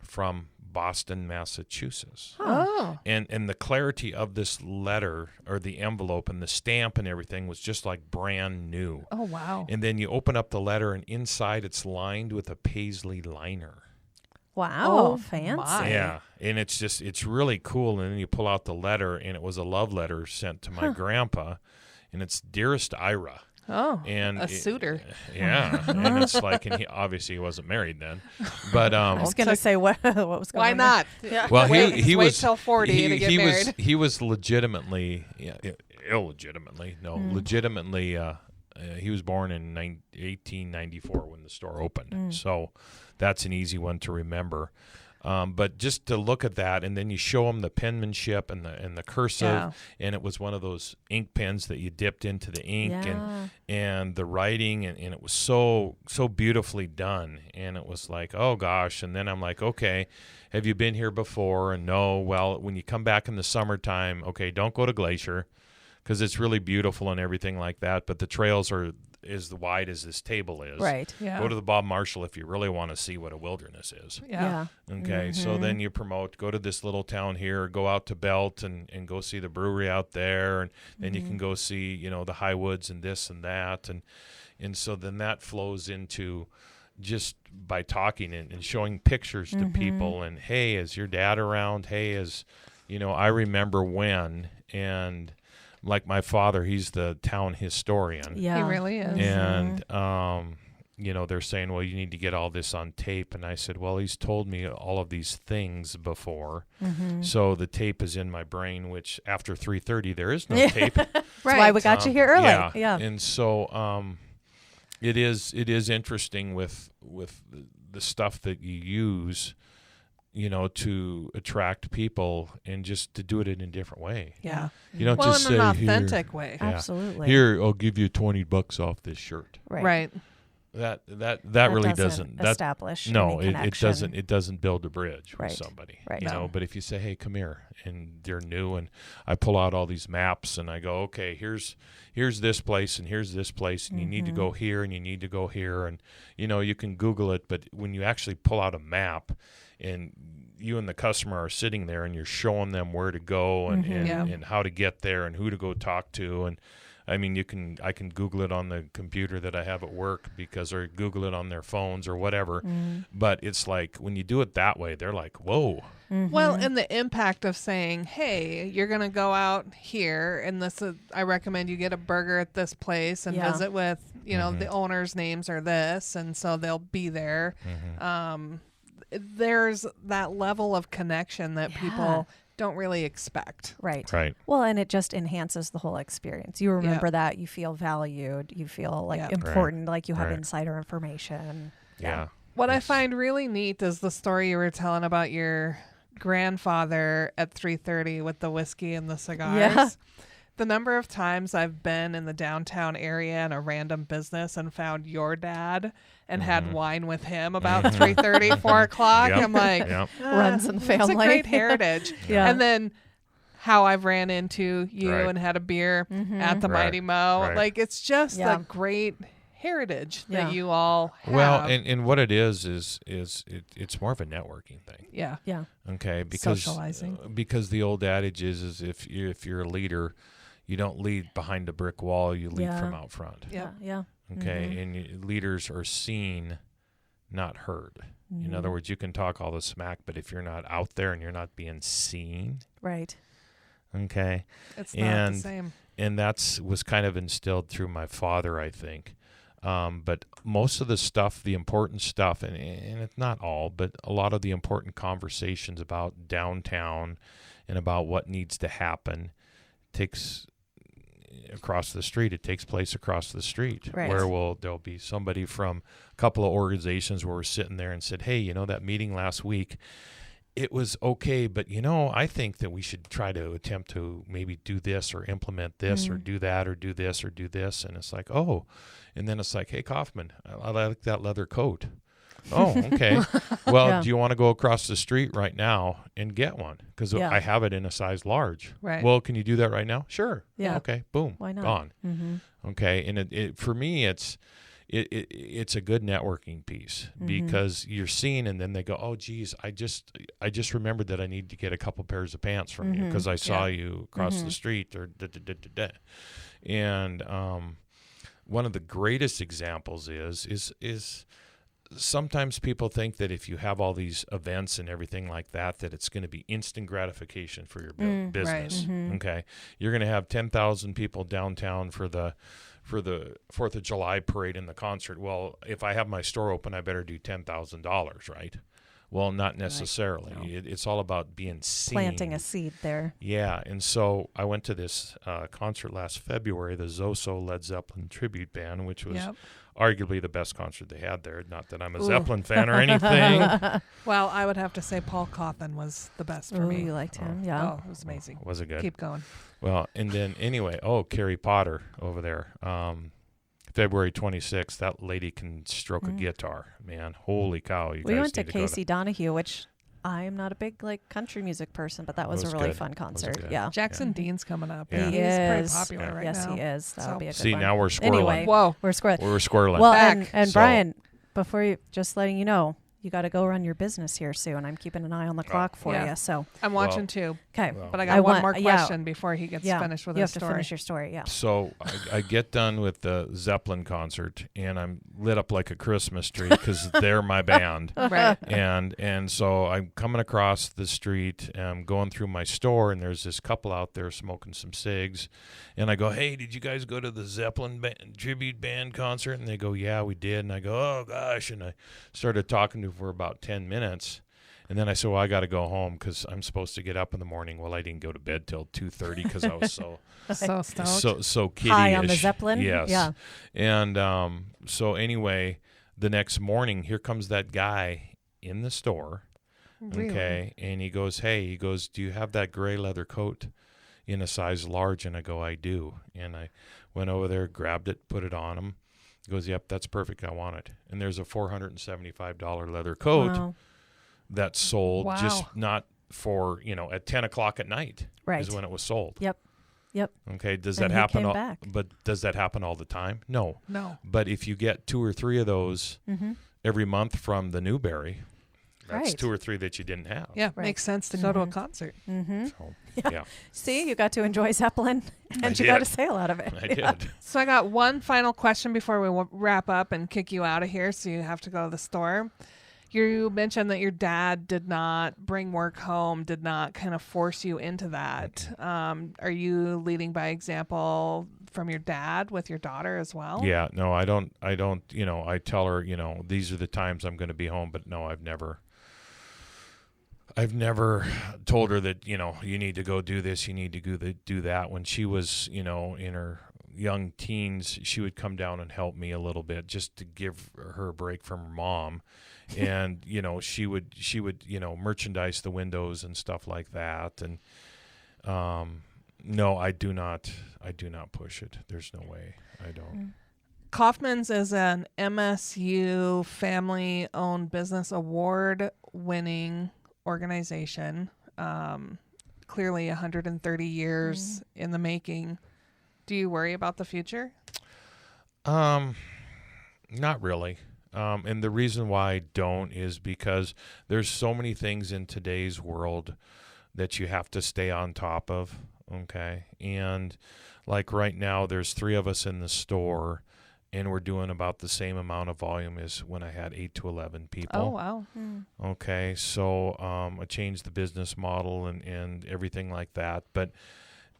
from Boston, Massachusetts. Oh. And the clarity of this letter, or the envelope and the stamp and everything, was just like brand new. Oh, wow. And then you open up the letter, and inside it's lined with a paisley liner. Wow, Oh, fancy. my. Yeah, and it's really cool. And then you pull out the letter, and it was a love letter sent to my grandpa, and it's Dearest Ira. Oh, And a suitor. Yeah, and it's like, and he obviously wasn't married then, but I was going to say what was going Why on. not? Yeah. well, wait he was till 40 to get married. he was legitimately, illegitimately, legitimately. He was born in 1894 when the store opened, so that's an easy one to remember. But just to look at that, and then you show them the penmanship and the cursive, and it was one of those ink pens that you dipped into the ink, and the writing, and it was so beautifully done, and it was like, oh gosh. And then I'm like, okay, have you been here before? And no. Well, when you come back in the summertime, okay, don't go to Glacier, because it's really beautiful and everything like that, but the trails are as wide as this table is. Right. Yeah. Go to the Bob Marshall if you really want to see what a wilderness is. Yeah. Okay, so then you promote, go to this little town here, go out to Belt and go see the brewery out there, and then you can go see, the high woods and this and that. And so then that flows into just by talking and showing pictures to people, and, hey, is your dad around? Hey, I remember when, and like my father, he's the town historian. Yeah. He really is. And, they're saying, well, you need to get all this on tape. And I said, well, he's told me all of these things before. So the tape is in my brain, which after 3:30, there is no tape. That's why we got you here early. Yeah. And so it is interesting with the stuff that you use, to attract people, and just to do it in a different way. Yeah. You don't Well, just in say, an "Here." authentic way. Yeah. Absolutely. Here, I'll give you $20 off this shirt. Right. That really doesn't establish no, any it connection. doesn't build a bridge with Right. somebody. Right. But if you say, hey, come here, and they're new, and I pull out all these maps, and I go, okay, here's this place, and here's this place, and you need to go here, and you need to go here, and you can Google it, but when you actually pull out a map, and you and the customer are sitting there, and you're showing them where to go, and how to get there, and who to go talk to, and I mean, I can Google it on the computer that I have at work, or Google it on their phones or whatever. But it's like, when you do it that way, they're like, whoa. Well, and the impact of saying, hey, you're going to go out here, and I recommend you get a burger at this place and visit with, the owner's names are this, and so they'll be there. There's that level of connection that people don't really expect. Right. Right. Well, and it just enhances the whole experience. You remember that, you feel valued, you feel like important, like you have insider information. Yeah. What I find really neat is the story you were telling about your grandfather at 3:30 with the whiskey and the cigars. Yeah. The number of times I've been in the downtown area in a random business and found your dad and had wine with him about 3:30, 4 o'clock. Yep. I'm like, Runs in the family. It's a great heritage. Yeah. And then how I've ran into you and had a beer at the Mighty Mo. Right. Like, it's just a great heritage that you all have. Well, and what it is it's more of a networking thing. Yeah. Yeah. Okay, because Socializing. Because the old adage is if you're a leader, you don't lead behind a brick wall, you lead from out front. Yeah. Yeah. Okay, and leaders are seen, not heard. In other words, you can talk all the smack, but if you're not out there and you're not being seen, Right. okay, It's not the same. and was kind of instilled through my father, I think. But most of the stuff, the important stuff, and it's not all, but a lot of the important conversations about downtown and about what needs to happen takes across the street. It takes place across the street, Right. where there'll be somebody from a couple of organizations where we're sitting there and said, hey, that meeting last week, it was okay, but I think that we should try to attempt to maybe do this or implement this or do that or do this or do this. And it's like, oh, and then it's like, hey, Kaufman, I like that leather coat. Oh, okay. Well, Yeah. do you want to go across the street right now and get one? Because Yeah. I have it in a size large. Right. Well, can you do that right now? Sure. Yeah. Okay. Boom. Why not? Gone. Mm-hmm. Okay. And it for me, it's a good networking piece because you're seeing, and then they go, oh, geez, I just remembered that I need to get a couple pairs of pants from you because I saw you across the street or da. And one of the greatest examples is sometimes people think that if you have all these events and everything like that it's going to be instant gratification for your business. Right. Okay, you're going to have 10,000 people downtown for the 4th of July parade and the concert. Well, if I have my store open, I better do $10,000, right? Well, not necessarily. No. It's all about being seen. Planting a seed there. Yeah, and so I went to this concert last February, the Zoso Led Zeppelin tribute band, which was arguably the best concert they had there. Not that I'm a Zeppelin fan or anything. Well, I would have to say Paul Kaufman was the best for me. You liked him, yeah. Oh, it was amazing. Was it good? Keep going. Well, and then anyway, Carrie Potter over there. February 26th, that lady can stroke a guitar, man. Holy cow. You We guys went to need go Casey Donahue, which I am not a big country music person, but that was It was a really good. fun Was it concert. good? Yeah. Jackson Dean's coming up. Yeah. He's He pretty is. popular Yeah. right Yes, now. he is. That'll So- be a good See, one. now we're squirreling. Anyway, Whoa. we're squirreling. We're squirreling. Well, Back. and So- Brian, before you, just letting you know, you got to go run your business here soon. I'm keeping an eye on the clock for Yeah. you. So, I'm watching too, okay. Well- but I got one want- more yeah. question before he gets finished with you his have to story. finish your story. Yeah. So I get done with the Zeppelin concert, and I'm lit up like a Christmas tree because they're my band. Right. And so I'm coming across the street, and I'm going through my store, and there's this couple out there smoking some cigs. And I go, hey, did you guys go to the Zeppelin tribute band concert? And they go, yeah, we did. And I go, oh, gosh. And I started talking to them for about 10 minutes. And then I said, well, I got to go home because I'm supposed to get up in the morning. Well, I didn't go to bed till 2:30 because I was so So stoked. so kiddie-ish. High on the Zeppelin? Yes. Yeah. And so anyway, the next morning, here comes that guy in the store. Really? Okay. And he goes, do you have that gray leather coat in a size large? And I go, I do. And I went over there, grabbed it, put it on him. He goes, yep, that's perfect. I want it. And there's a $475 leather coat Wow. that's sold Wow. just not for, at 10 o'clock at night Right. is when it was sold. Yep. Yep. Okay. Does And that he happen? came back. But does that happen all the time? No. No. But if you get 2 or 3 of those Mm-hmm. every month from the Newberry, that's Right. 2 or 3 that you didn't have. Yeah, Right. makes sense to go to a Mhm. concert. Mm-hmm. So, Yeah. yeah. See, you got to enjoy Zeppelin, and you did. got a sale out of it. I Yeah. did. So I got one final question before we wrap up and kick you out of here, so you have to go to the store. You mentioned that your dad did not bring work home, did not kind of force you into that. Are you leading by example from your dad with your daughter as well? Yeah. No, I don't, I tell her, these are the times I'm going to be home, but no, I've never told her that, you need to go do this, you need to go do that. When she was, in her young teens, she would come down and help me a little bit just to give her a break from her mom. And, she would, merchandise the windows and stuff like that. And, no, I do not push it. There's no way. I don't. Kaufman's is an MSU family-owned business award-winning organization. Clearly 130 years in the making. Do you worry about the future? Not really. And the reason why I don't is because there's so many things in today's world that you have to stay on top of. Okay. And like right now, there's 3 of us in the store, and we're doing about the same amount of volume as when I had 8 to 11 people. Oh, wow. Okay. So I changed the business model and everything like that. But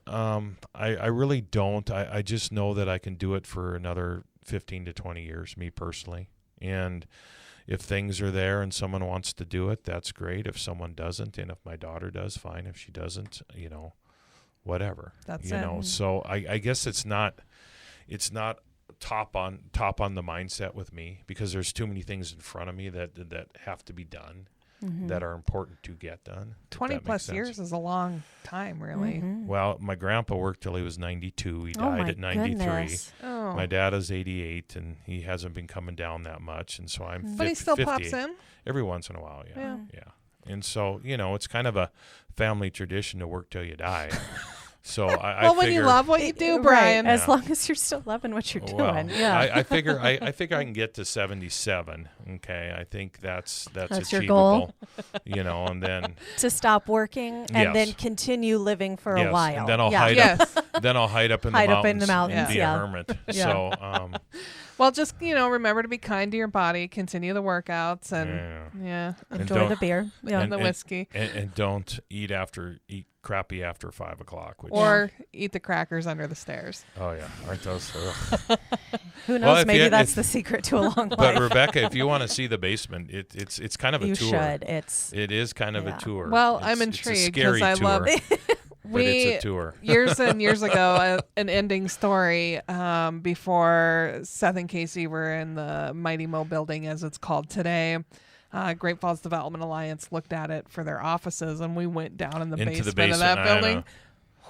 I really don't. I just know that I can do it for another 15 to 20 years, me personally. And if things are there and someone wants to do it, that's great. If someone doesn't, and if my daughter does, fine. If she doesn't, whatever. That's it. So I guess it's not top on the mindset with me, because there's too many things in front of me that have to be done, that are important to get done. 20 plus years is a long time, really. Mm-hmm. Well, my grandpa worked till he was 92. He Oh died my at 93. goodness. Oh. My dad is 88, and he hasn't been coming down that much, and so I'm But he still 50. pops in. Every once in a while, yeah. And so, it's kind of a family tradition to work till you die. So I Well, figure, when you love what you do, Right, Brian. as long as you're still loving what you're doing. well, I I figure I can get to 77. Okay, I think that's That's your achievable. goal? And then to stop working and then Yes. continue living for a yes, while. and then I'll yeah. hide Yes. up. Then I'll hide up in Hide the up in the mountains, and be yeah. a hermit. Yeah. So Well, just, remember to be kind to your body, continue the workouts, and And Enjoy don't- the beer. Yeah. and the whiskey. and don't eat crappy after 5 o'clock. Which, Or eat the crackers under the stairs. oh yeah, aren't those? Who Well, knows? if Maybe you- that's if- the secret to a long But life. Rebecca, if you want to see the basement, it's kind of a You tour. should. It is kind of Yeah. a tour. Well, It's- I'm it's a intrigued scary because I love tour, but it's a We tour. years and years ago, an ending story before Seth and Casey were in the Mighty Mo building, as it's called today. Great Falls Development Alliance looked at it for their offices, and we went down in the Into the basement of that basement, I building. know.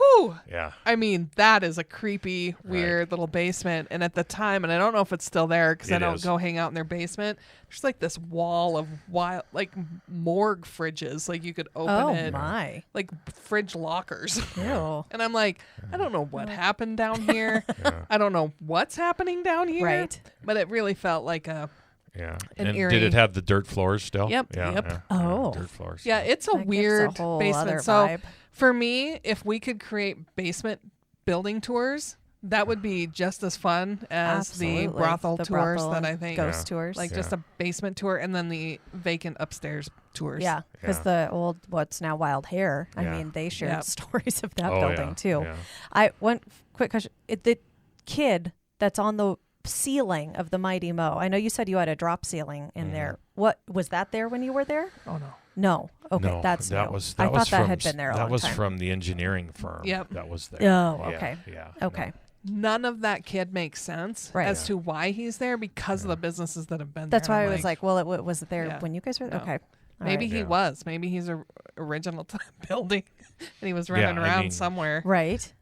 Whew! Yeah. I mean, that is a creepy, weird little basement. And at the time, and I don't know if it's still there because I It don't is. go hang out in their basement. There's like this wall of wild, like morgue fridges. Like you could open Oh it, my! like fridge lockers. Ew. And I'm like, I don't know what happened down here. I don't know what's happening down here. Right. But it really felt like a, Yeah. An And eerie- did it have the dirt floors still? Yep, Yeah. yep. Yeah, Oh. dirt floors. yeah, it's a That gives weird a whole basement. other So vibe. for me, if we could create basement building tours, that would be just as fun as Absolutely. the brothel The tours brothel that and I think. ghost tours. Like just a basement tour and then the vacant upstairs tours. Yeah, because Yeah. the old what's now Wild Hair. I Yeah. mean, they shared Yep. stories of that Oh, building yeah, too. yeah. One quick question: the kid that's on the ceiling of the Mighty Mo. I know you said you had a drop ceiling in there. What was that there when you were there? Oh no. No. Okay, No, that's that new. was I that thought was that from had been there a that long was time. from the engineering firm. Yep. That was there. Oh, Yeah, okay. Yeah. Okay. None of that kid makes sense Right. as to why he's there because of the businesses that have been That's there. why I'm I was like, well, was it there Yeah. when you guys were? No. Okay. All maybe right. he Yeah. was. Maybe he's a original building and he was Yeah, running I around mean- somewhere. Right.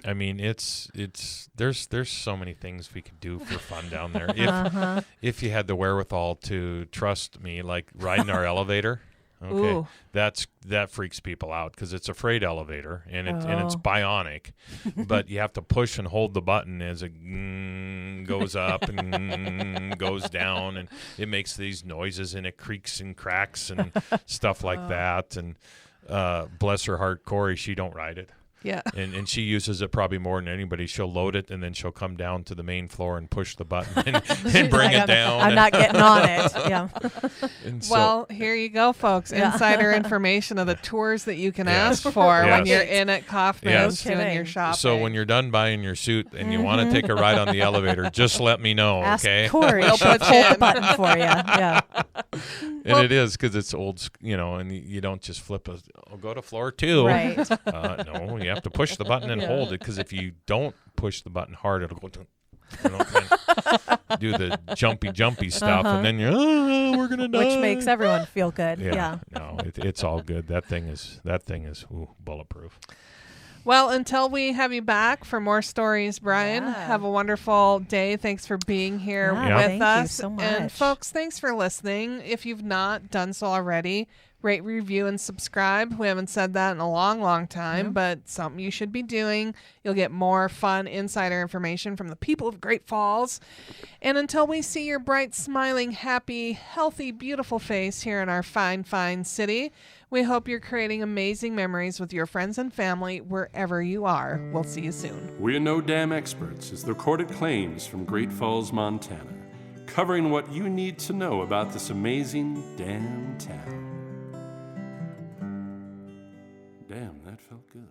I mean, it's there's so many things we could do for fun down there. Uh-huh. If you had the wherewithal to trust me, like riding our elevator. Okay, Ooh. that freaks people out because it's a freight elevator and it's Oh. bionic, but you have to push and hold the button as it goes up and goes down, and it makes these noises and it creaks and cracks and stuff like that. And bless her heart, Corey, she don't ride it. Yeah. And she uses it probably more than anybody. She'll load it and then she'll come down to the main floor and push the button and bring it down. I'm not getting on it. Yeah. And so- Well, here you go, folks. Yeah. Insider information of the tours that you can Yes. ask for when Yes. you're in at Kaufman's Yes. doing No your kidding. shopping. So when you're done buying your suit and you want to take a ride on the elevator, just let me know, Ask okay? Corey. We'll She'll put you hold the in. button for you. Yeah. And it is because it's old, and you don't just flip I'll go to floor 2. Right. No, you have to push the button and Yeah. hold it because if you don't push the button hard, it'll go kind of do the jumpy stuff, and then you're we're gonna die. Which makes everyone feel good. Yeah. No, it's all good. That thing is bulletproof. Well, until we have you back for more stories, Brian, Yeah. have a wonderful day. Thanks for being here Yeah, with thank you us. so And much. folks, thanks for listening. If you've not done so already, rate, review, and subscribe. We haven't said that in a long, long time, but something you should be doing. You'll get more fun insider information from the people of Great Falls. And until we see your bright, smiling, happy, healthy, beautiful face here in our fine, fine city, we hope you're creating amazing memories with your friends and family wherever you are. We'll see you soon. We're No Dam Experts is the recorded claims from Great Falls, Montana, covering what you need to know about this amazing damn town. Damn, that felt good.